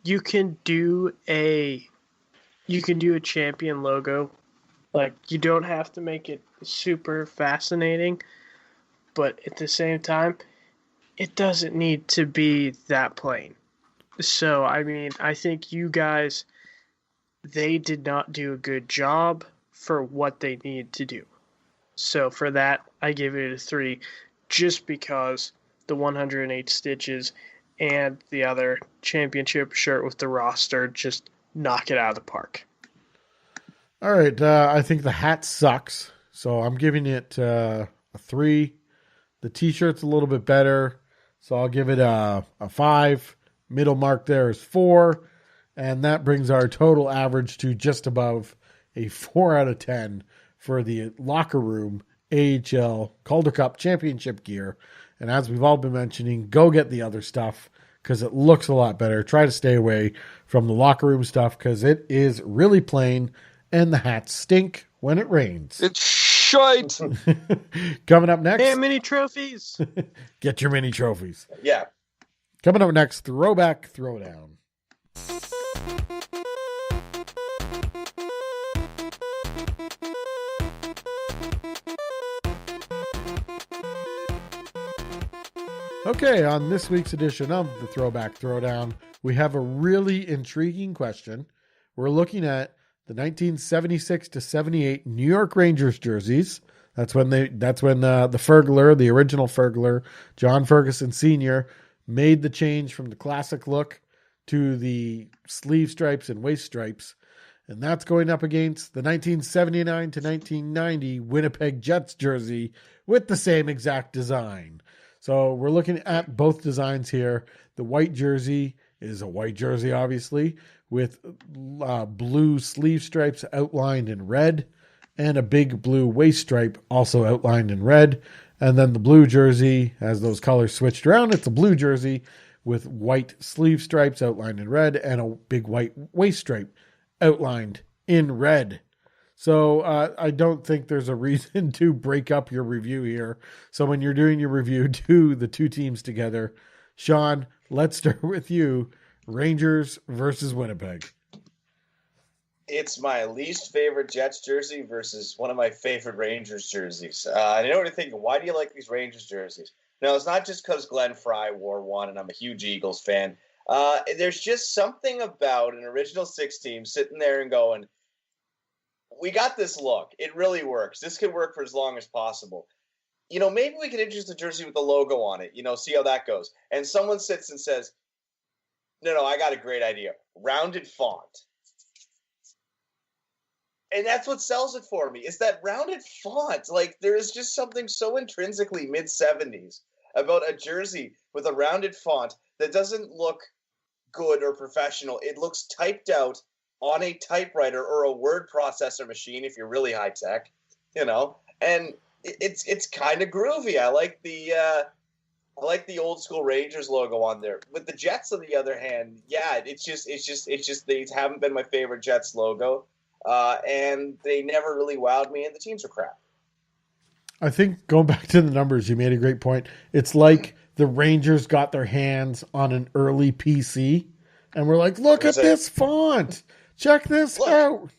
you can do a champion logo. Like, you don't have to make it super fascinating, but at the same time, it doesn't need to be that plain. So, I think you guys, they did not do a good job for what they need to do. So for that, I give it a 3. Just because the 108 Stitches and the other championship shirt with the roster just knock it out of the park. All right. I think the hat sucks, so I'm giving it a 3. The t-shirt's a little bit better, so I'll give it a 5. Middle mark there is 4, and that brings our total average to just above a 4 out of 10 for the locker room AHL Calder Cup Championship gear. And as we've all been mentioning, go get the other stuff because it looks a lot better. Try to stay away from the locker room stuff because it is really plain and the hats stink when it rains. It's shite. Coming up next. Hey, mini trophies. Get your mini trophies. Yeah. Coming up next, Throwback Throwdown. Okay, on this week's edition of the Throwback Throwdown, we have a really intriguing question. We're looking at the 1976 to 78 New York Rangers jerseys. That's when the Fergler, the original Fergler, John Ferguson Sr., made the change from the classic look to the sleeve stripes and waist stripes. And that's going up against the 1979 to 1990 Winnipeg Jets jersey with the same exact design. So we're looking at both designs here. The white jersey is a white jersey, obviously, with blue sleeve stripes outlined in red and a big blue waist stripe also outlined in red. And then the blue jersey has those colors switched around. It's a blue jersey with white sleeve stripes outlined in red and a big white waist stripe outlined in red. So I don't think there's a reason to break up your review here. So when you're doing your review, do the two teams together. Sean, let's start with you. Rangers versus Winnipeg. It's my least favorite Jets jersey versus one of my favorite Rangers jerseys. I know what you're thinking. Why do you like these Rangers jerseys? No, it's not just because Glenn Fry wore one and I'm a huge Eagles fan. There's just something about an original six team sitting there and going, we got this look. It really works. This could work for as long as possible. Maybe we could introduce the jersey with the logo on it, see how that goes. And someone sits and says, no, I got a great idea. Rounded font. And that's what sells it for me, is that rounded font. Like, there is just something so intrinsically mid-70s about a jersey with a rounded font that doesn't look good or professional. It looks typed out on a typewriter or a word processor machine if you're really high tech, and it's kind of groovy. I like the old school Rangers logo on there. With the Jets, on the other hand, yeah, it's just they haven't been my favorite Jets logo, and they never really wowed me, and the teams are crap. I think going back to the numbers, you made a great point. It's like the Rangers got their hands on an early PC, and we're like, look at this font. Check this out.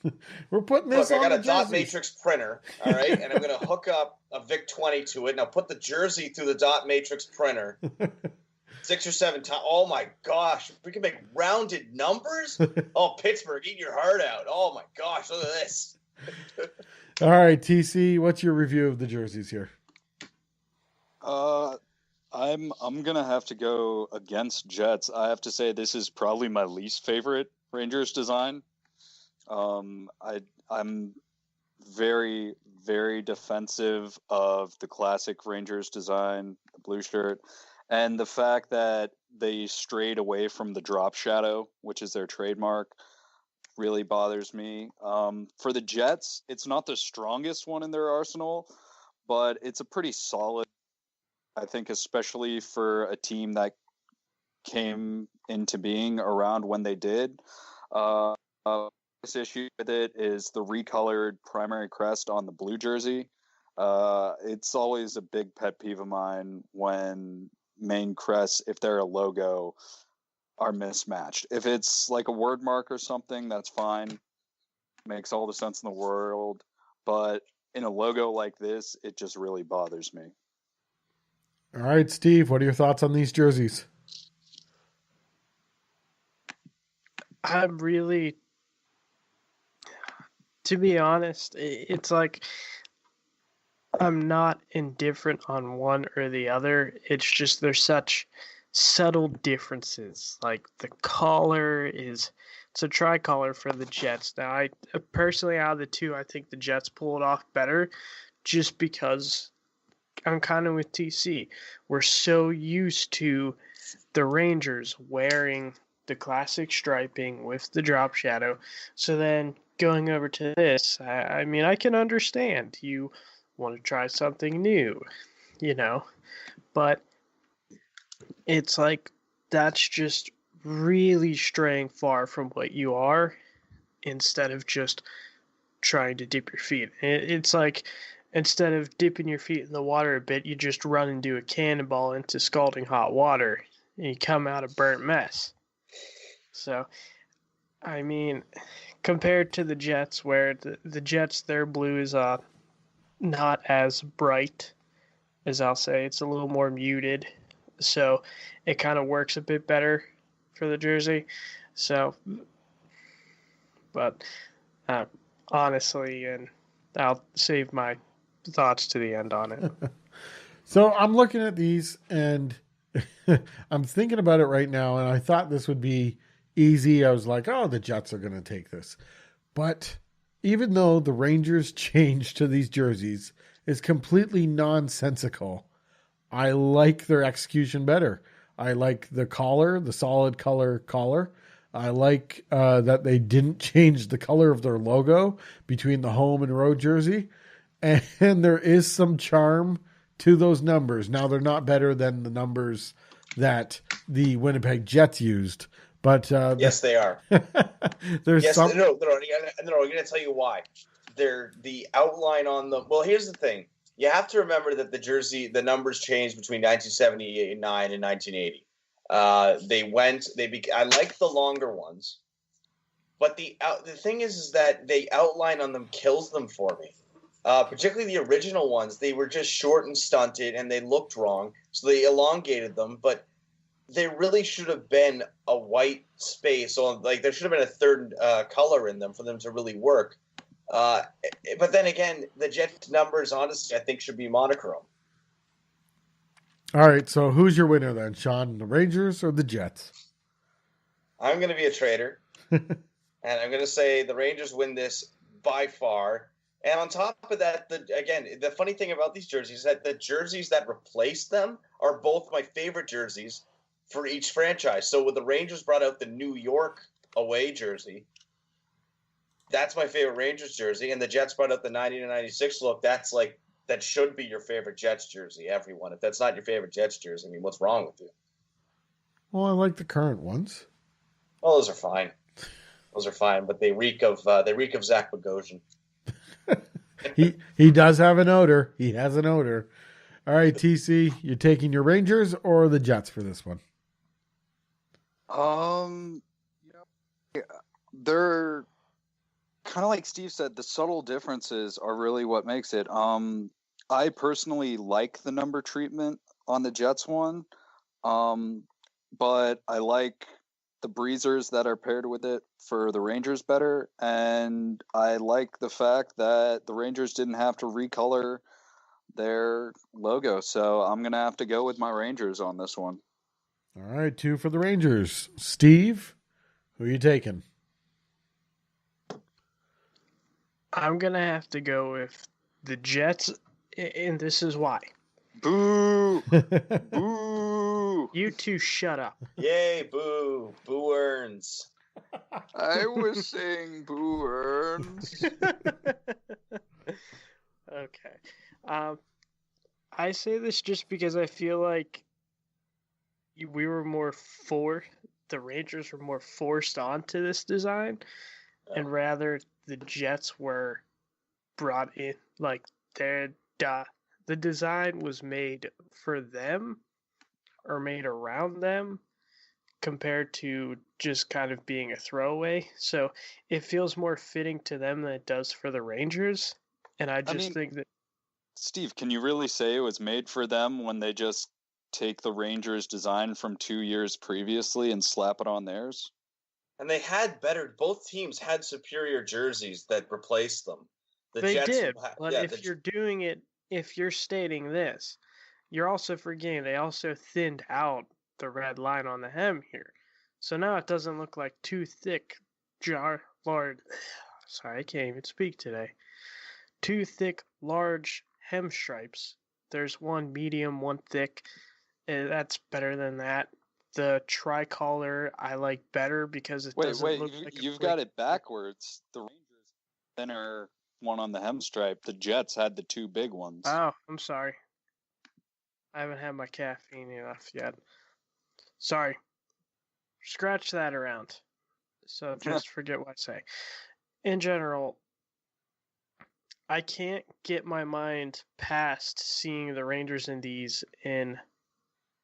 We're putting this on the jersey. I got a dot matrix printer, all right, and I'm going to hook up a VIC-20 to it, and I'll put the jersey through the dot matrix printer 6 or 7 times. Oh, my gosh. We can make rounded numbers? Oh, Pittsburgh, eat your heart out. Oh, my gosh, look at this. All right, TC, what's your review of the jerseys here? I'm going to have to go against Jets. I have to say this is probably my least favorite Rangers design. I'm very, very defensive of the classic Rangers design, the blue shirt, and the fact that they strayed away from the drop shadow, which is their trademark, really bothers me. For the Jets, it's not the strongest one in their arsenal, but it's a pretty solid, I think, especially for a team that came into being around when they did. This issue with it is the recolored primary crest on the blue jersey. It's always a big pet peeve of mine when main crests, if they're a logo, are mismatched. If it's like a word mark or something, that's fine. Makes all the sense in the world. But in a logo like this, it just really bothers me. All right, Steve, what are your thoughts on these jerseys? I'm really, to be honest, it's like I'm not indifferent on one or the other. It's just there's such subtle differences. Like the collar it's a tricolor for the Jets. Now, I personally, out of the two, I think the Jets pull it off better just because I'm kind of with TC. We're so used to the Rangers wearing the classic striping with the drop shadow. So then going over to this, I mean, I can understand you want to try something new, but it's like that's just really straying far from what you are instead of just trying to dip your feet. It's like instead of dipping your feet in the water a bit, you just run and do a cannonball into scalding hot water and you come out a burnt mess. So, I mean, compared to the Jets, where the Jets, their blue is not as bright, as I'll say. It's a little more muted. So, it kind of works a bit better for the jersey. So, but honestly, and I'll save my thoughts to the end on it. So, I'm looking at these, and I'm thinking about it right now, and I thought this would be easy. I was like, oh, the Jets are going to take this. But even though the Rangers change to these jerseys is completely nonsensical, I like their execution better. I like the collar, the solid color collar. I like that they didn't change the color of their logo between the home and road jersey. And there is some charm to those numbers. Now, they're not better than the numbers that the Winnipeg Jets used. But yes, they are. There's yes, some... no. I'm going to tell you why. They're the outline on the. Well, here's the thing. You have to remember that the numbers changed between 1979 and 1980. I like the longer ones, but the thing is that they outline on them kills them for me. Particularly the original ones, they were just short and stunted, and they looked wrong, so they elongated them. But there really should have been a white space, or like there should have been a third color in them for them to really work. But then again, the Jets numbers, honestly, I think should be monochrome. All right, so who's your winner then, Sean? The Rangers or the Jets? I'm going to be a traitor, and I'm going to say the Rangers win this by far. And on top of that, the funny thing about these jerseys is that the jerseys that replace them are both my favorite jerseys for each franchise. So when the Rangers brought out the New York away jersey, that's my favorite Rangers jersey, and the Jets brought out the 90-96 look. That should be your favorite Jets jersey, everyone. If that's not your favorite Jets jersey, I mean, what's wrong with you? Well, I like the current ones. Well, those are fine. But they reek of Zach Bogosian. He does have an odor. He has an odor. All right, TC, you're taking your Rangers or the Jets for this one? They're kind of like Steve said, the subtle differences are really what makes it. I personally like the number treatment on the Jets one, but I like the breezers that are paired with it for the Rangers better, and I like the fact that the Rangers didn't have to recolor their logo, so I'm going to have to go with my Rangers on this one. All right, 2 for the Rangers. Steve, who are you taking? I'm going to have to go with the Jets, and this is why. Boo! Boo! You two shut up. Yay, boo. Boo earns. I was saying boo earns. Okay. I say this just because I feel like the Rangers were more forced onto this design, and rather the Jets were brought in, like the design was made for them or made around them compared to just kind of being a throwaway. So it feels more fitting to them than it does for the Rangers. And I think that... Steve, can you really say it was made for them when they just take the Rangers design from 2 years previously and slap it on theirs? And they had both teams had superior jerseys that replaced them. They did, but if you're stating this, you're also forgetting they also thinned out the red line on the hem here. So now it doesn't look like two thick, sorry, I can't even speak today. Two thick, large hem stripes. There's one medium, one thick. That's better than that. The tricolor I like better because it doesn't look like you've got it backwards. The Rangers thinner one on the hem stripe. The Jets had the two big ones. Oh, I'm sorry. I haven't had my caffeine enough yet. Sorry. Scratch that around. So just forget what I say. In general, I can't get my mind past seeing the Rangers in these and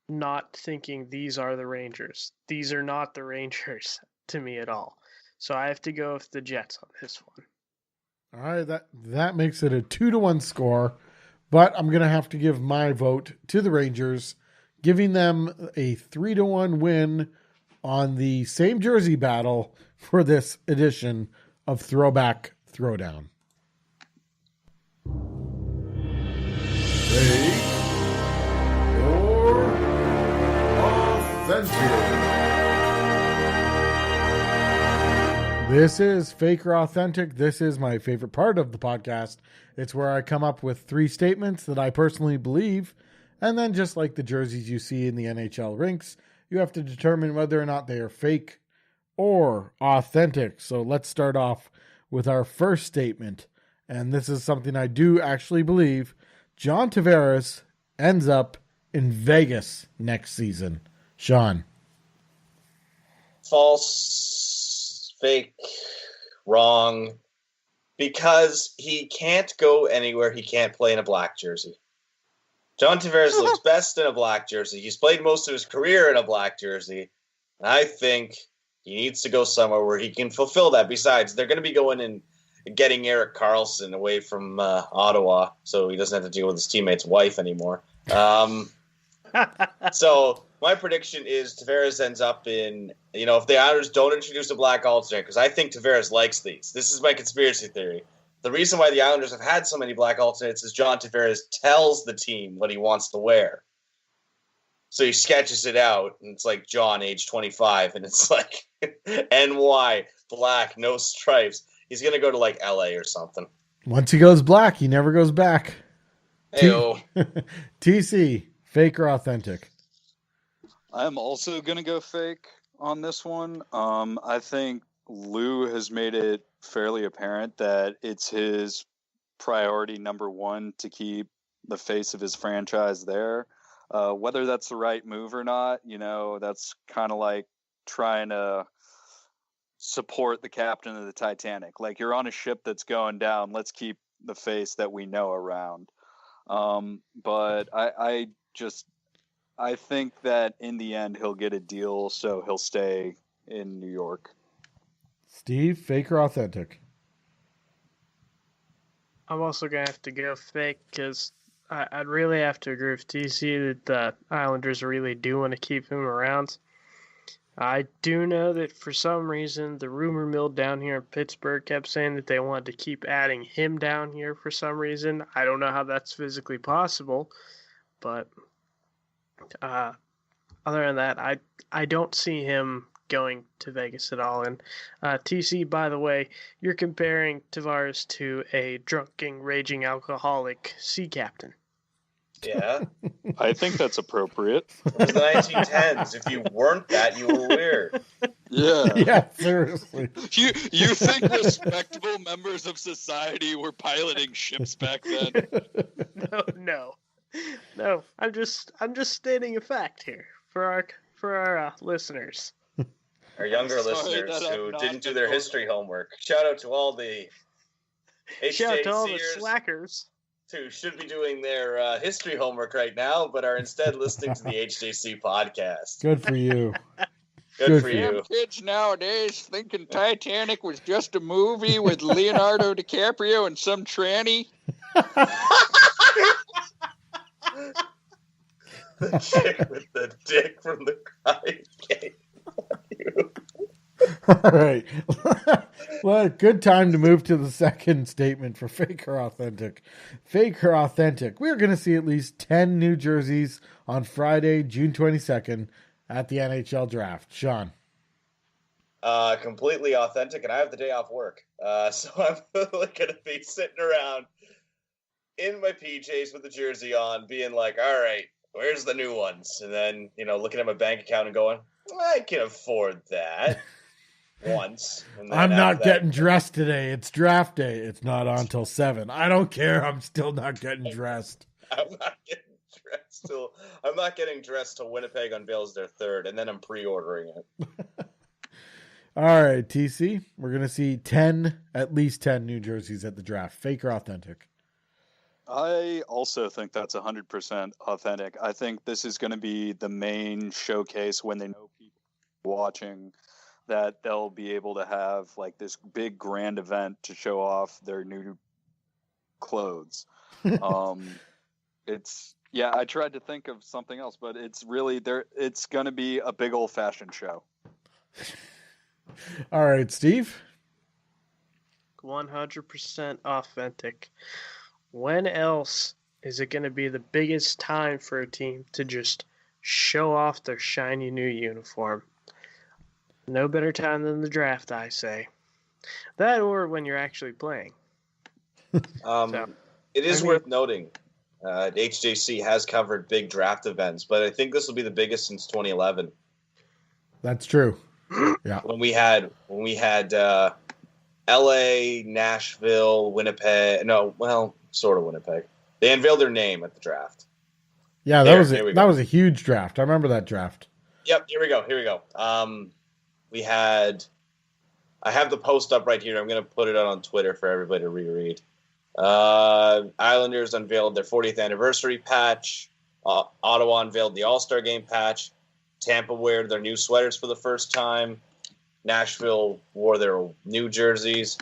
not thinking these are the Rangers. These are not the Rangers to me at all. So I have to go with the Jets on this one. All right, that makes it a 2-1 score, but I'm going to have to give my vote to the Rangers, giving them a 3-1 win on the same jersey battle for this edition of Throwback Throwdown. Fake or authentic? This is Fake or Authentic. This is my favorite part of the podcast. It's where I come up with 3 statements that I personally believe And then just like the jerseys you see in the NHL rinks, you have to determine whether or not they are fake or authentic. So let's start off with our first statement. And this is something I do actually believe. John Tavares ends up in Vegas next season. Sean. False, fake, wrong. Because he can't go anywhere he can't play in a black jersey. John Tavares looks best in a black jersey. He's played most of his career in a black jersey. And I think he needs to go somewhere where he can fulfill that. Besides, they're going to be going and getting Erik Karlsson away from Ottawa, so he doesn't have to deal with his teammate's wife anymore. So my prediction is Tavares ends up in, if the Islanders don't introduce a black alternate, because I think Tavares likes these. This is my conspiracy theory. The reason why the Islanders have had so many black alternates is John Tavares tells the team what he wants to wear. So he sketches it out, and it's like John, age 25, and it's like NY, black, no stripes. He's going to go to like LA or something. Once he goes black, he never goes back. Hey-o. TC, fake or authentic? I'm also going to go fake on this one. I think Lou has made it fairly apparent that it's his priority number one to keep the face of his franchise there. Whether that's the right move or not, that's kind of like trying to support the captain of the Titanic. Like, you're on a ship that's going down. Let's keep the face that we know around. But I think that in the end he'll get a deal, so he'll stay in New York. Steve, fake or authentic? I'm also going to have to go fake because I'd really have to agree with TC that the Islanders really do want to keep him around. I do know that for some reason the rumor mill down here in Pittsburgh kept saying that they wanted to keep adding him down here for some reason. I don't know how that's physically possible, but other than that, I don't see him going to Vegas at all. And TC, by the way, you're comparing Tavares to a drunken, raging alcoholic sea captain. Yeah. I think that's appropriate. It was the 1910s. If you weren't that, you were weird. Yeah. Yeah, seriously. You think respectable members of society were piloting ships back then? No. I'm just stating a fact here for our listeners. Our younger listeners who didn't do their history homework. Shout out to all the Shout out to all the HJCers slackers who should be doing their history homework right now, but are instead listening to the HJC podcast. Good for you. Good for you. Kids nowadays thinking Titanic was just a movie with Leonardo DiCaprio and some tranny. The chick with the dick from the crying game. All right. Well, good time to move to the second statement for fake or authentic. Fake or authentic. We're going to see at least 10 new jerseys on Friday, June 22nd at the NHL Draft. Sean. Completely authentic, and I have the day off work. So I'm going to be sitting around in my PJs with the jersey on, being like, all right, where's the new ones? And then, looking at my bank account and going, I can afford that once. And then I'm not getting dressed today. It's draft day. It's not on till 7. I don't care. I'm still not getting dressed. I'm not getting dressed till Winnipeg unveils their third, and then I'm pre-ordering it. All right, TC. We're going to see at least 10 new jerseys at the draft. Fake or authentic? I also think that's 100% authentic. I think this is going to be the main showcase when they know people watching, that they'll be able to have like this big grand event to show off their new clothes. I tried to think of something else, but it's really there. It's going to be a big old fashioned show. All right, Steve. 100% authentic. When else is it going to be the biggest time for a team to just show off their shiny new uniform? No better time than the draft, I say. That or when you're actually playing. It is worth noting, HJC has covered big draft events, but I think this will be the biggest since 2011. That's true. Yeah. When we had LA, Nashville, Winnipeg. No, well, sort of Winnipeg. They unveiled their name at the draft. Yeah, that was a huge draft. I remember that draft. Yep, here we go. I have the post up right here. I'm going to put it out on Twitter for everybody to reread. Islanders unveiled their 40th anniversary patch. Ottawa unveiled the All-Star Game patch. Tampa wore their new sweaters for the first time. Nashville wore their new jerseys.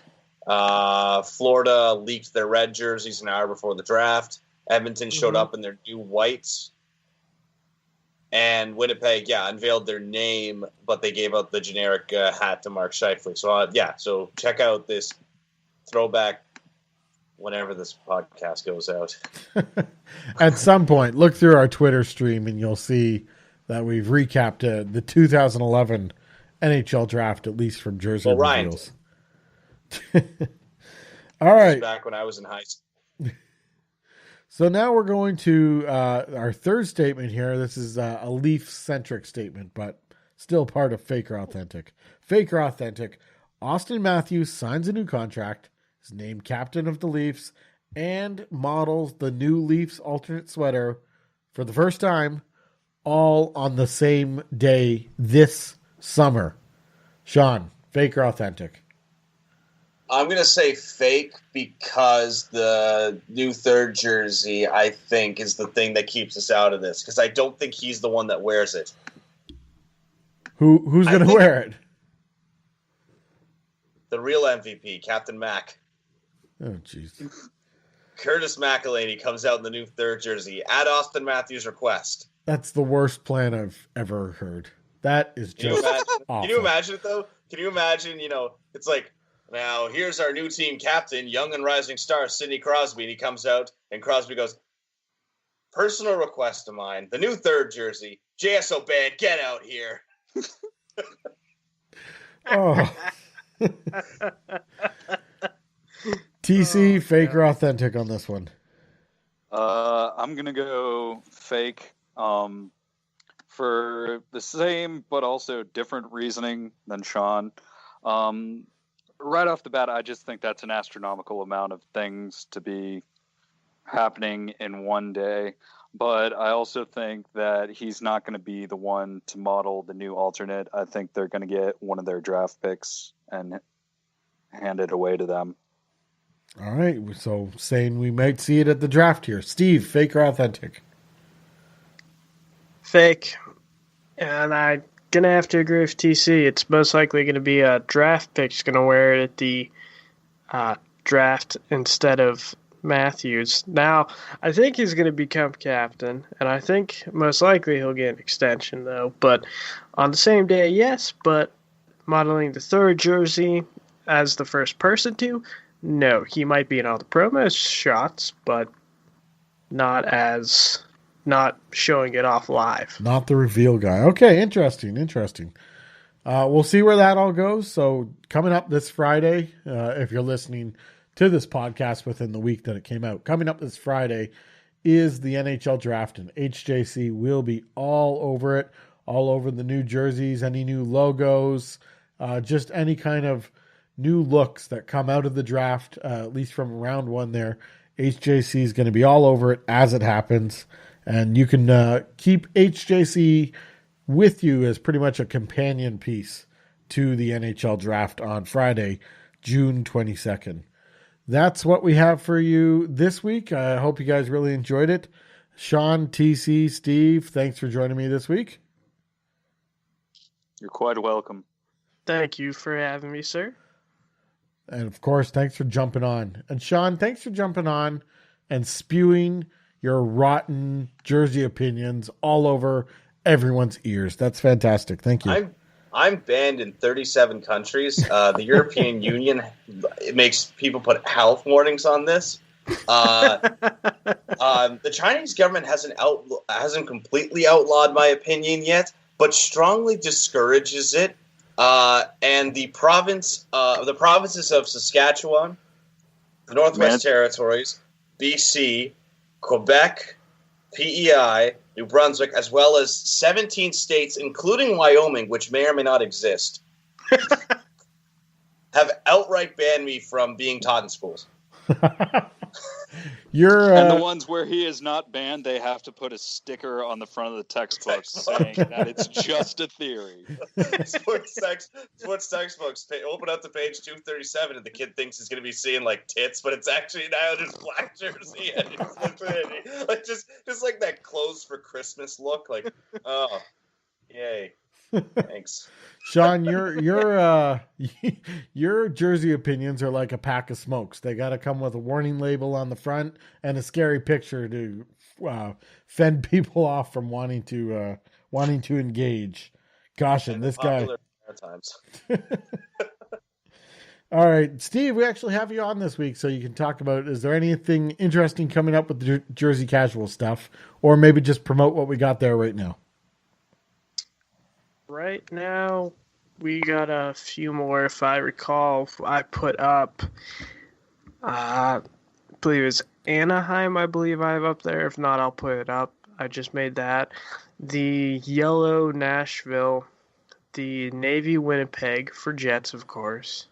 Florida leaked their red jerseys an hour before the draft. Edmonton showed up in their new whites. And Winnipeg, unveiled their name, but they gave out the generic hat to Mark Scheifele. So, so check out this throwback whenever this podcast goes out. At some point, look through our Twitter stream and you'll see that we've recapped the 2011 NHL Draft, at least from Jersey Reveals. All right. Back when I was in high school. So now we're going to our third statement here. This is a Leaf-centric statement, but still part of Fake or Authentic. Fake or Authentic, Austin Matthews signs a new contract, is named captain of the Leafs, and models the new Leafs alternate sweater for the first time, all on the same day this summer. Sean, fake or authentic? I'm going to say fake because the new third jersey, I think, is the thing that keeps us out of this. Because I don't think he's the one that wears it. Who's going to wear it? The real MVP, Captain Mac. Oh, jeez. Curtis McElhaney comes out in the new third jersey at Austin Matthews' request. That's the worst plan I've ever heard. That is just awful. Can you imagine it, though? Can you imagine, it's like, now here's our new team captain, young and rising star, Sidney Crosby, and he comes out, and Crosby goes, personal request of mine, the new third jersey, JSO band, get out here. Oh. TC, fake or authentic on this one? I'm going to go fake for the same but also different reasoning than Sean. Right off the bat, I just think that's an astronomical amount of things to be happening in one day. But I also think that he's not going to be the one to model the new alternate. I think they're going to get one of their draft picks and hand it away to them. All right, so saying we might see it at the draft here. Steve, fake or authentic? Fake. And I'm going to have to agree with TC. It's most likely going to be a draft pick's going to wear it at the draft instead of Matthews. Now, I think he's going to become captain, and I think most likely he'll get an extension, though. But on the same day, yes, but modeling the third jersey as the first person to, no, he might be in all the promo shots, but not showing it off live. Not the reveal guy. Okay, interesting. We'll see where that all goes. So coming up this Friday, if you're listening to this podcast within the week that it came out, coming up this Friday is the NHL Draft, and HJC will be all over it, all over the new jerseys, any new logos, just any kind of new looks that come out of the draft, at least from round one there. HJC is going to be all over it as it happens, and you can keep HJC with you as pretty much a companion piece to the NHL Draft on Friday, June 22nd. That's what we have for you this week. I hope you guys really enjoyed it. Sean, TC, Steve, thanks for joining me this week. You're quite welcome. Thank you for having me, sir. And, of course, thanks for jumping on. And, Sean, thanks for jumping on and spewing your rotten jersey opinions all over everyone's ears. That's fantastic. Thank you. I'm banned in 37 countries. The European Union makes people put health warnings on this. The Chinese government hasn't completely outlawed my opinion yet, but strongly discourages it. And the provinces of Saskatchewan, the Northwest Territories, BC, Quebec, PEI, New Brunswick, as well as 17 states, including Wyoming, which may or may not exist, have outright banned me from being taught in schools. And the ones where he is not banned, they have to put a sticker on the front of the textbook saying that it's just a theory. Sports textbooks. Open up to page 237, and the kid thinks he's going to be seeing like tits, but it's actually now just black jersey, and it's like just like that clothes for Christmas look. Like, oh, yay! Thanks. Sean, your jersey opinions are like a pack of smokes. They got to come with a warning label on the front and a scary picture to fend people off from wanting to engage. Gosh, and this guy. Times. All right, Steve, we actually have you on this week, so you can talk about, is there anything interesting coming up with the Jersey Casual stuff, or maybe just promote what we got there right now? Right now, we got a few more. If I recall, I put up, I believe it's Anaheim, I believe I have up there. If not, I'll put it up. I just made that. The Yellow Nashville, the Navy Winnipeg for Jets, of course.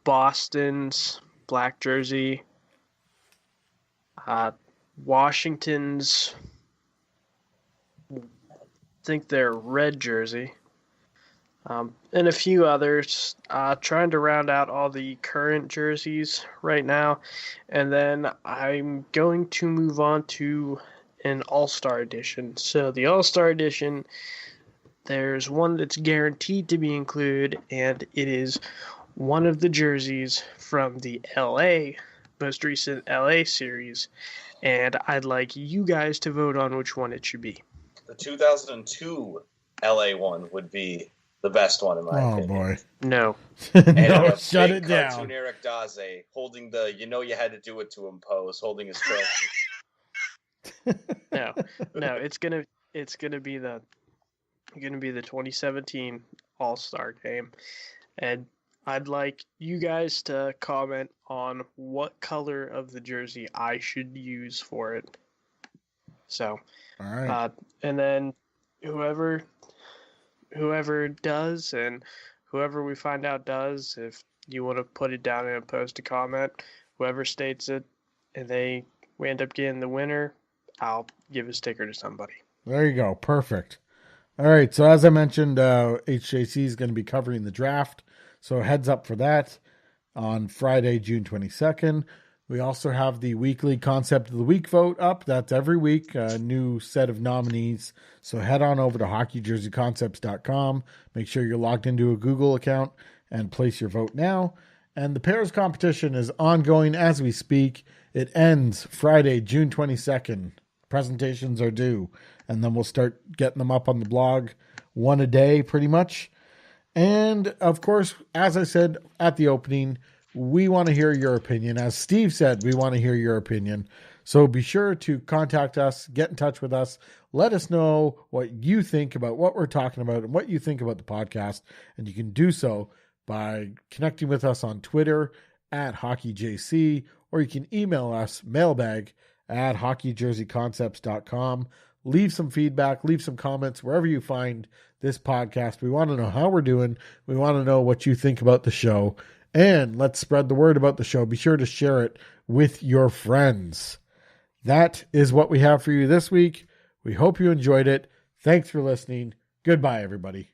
Boston's black jersey. Washington's, I think they're red jersey, and a few others, trying to round out all the current jerseys right now, and then I'm going to move on to an All-Star Edition. So the All-Star Edition, there's one that's guaranteed to be included, and it is one of the jerseys from the most recent LA series, and I'd like you guys to vote on which one it should be. The 2002 LA one would be the best one in my opinion. Oh boy, no! No, shut it down. Cartoon Eric Daze holding the you had to do it to him pose, holding his trophy. No, it's gonna be the 2017 All-Star Game, and I'd like you guys to comment on what color of the jersey I should use for it. So, all right. And then whoever does, and whoever we find out does, if you want to put it down in a post, a comment, whoever states it, and we end up getting the winner, I'll give a sticker to somebody. There you go. Perfect. All right. So as I mentioned, HJC is going to be covering the draft. So heads up for that on Friday, June 22nd. We also have the weekly Concept of the Week vote up. That's every week, a new set of nominees. So head on over to hockeyjerseyconcepts.com. Make sure you're logged into a Google account and place your vote now. And the pairs competition is ongoing as we speak. It ends Friday, June 22nd. Presentations are due. And then we'll start getting them up on the blog, one a day pretty much. And of course, as I said at the opening, we want to hear your opinion. As Steve said, we want to hear your opinion. So be sure to contact us, get in touch with us. Let us know what you think about what we're talking about and what you think about the podcast. And you can do so by connecting with us on Twitter at HockeyJC, or you can email us mailbag@hockeyjerseyconcepts.com. Leave some feedback, leave some comments wherever you find this podcast. We want to know how we're doing. We want to know what you think about the show. And let's spread the word about the show. Be sure to share it with your friends. That is what we have for you this week. We hope you enjoyed it. Thanks for listening. Goodbye, everybody.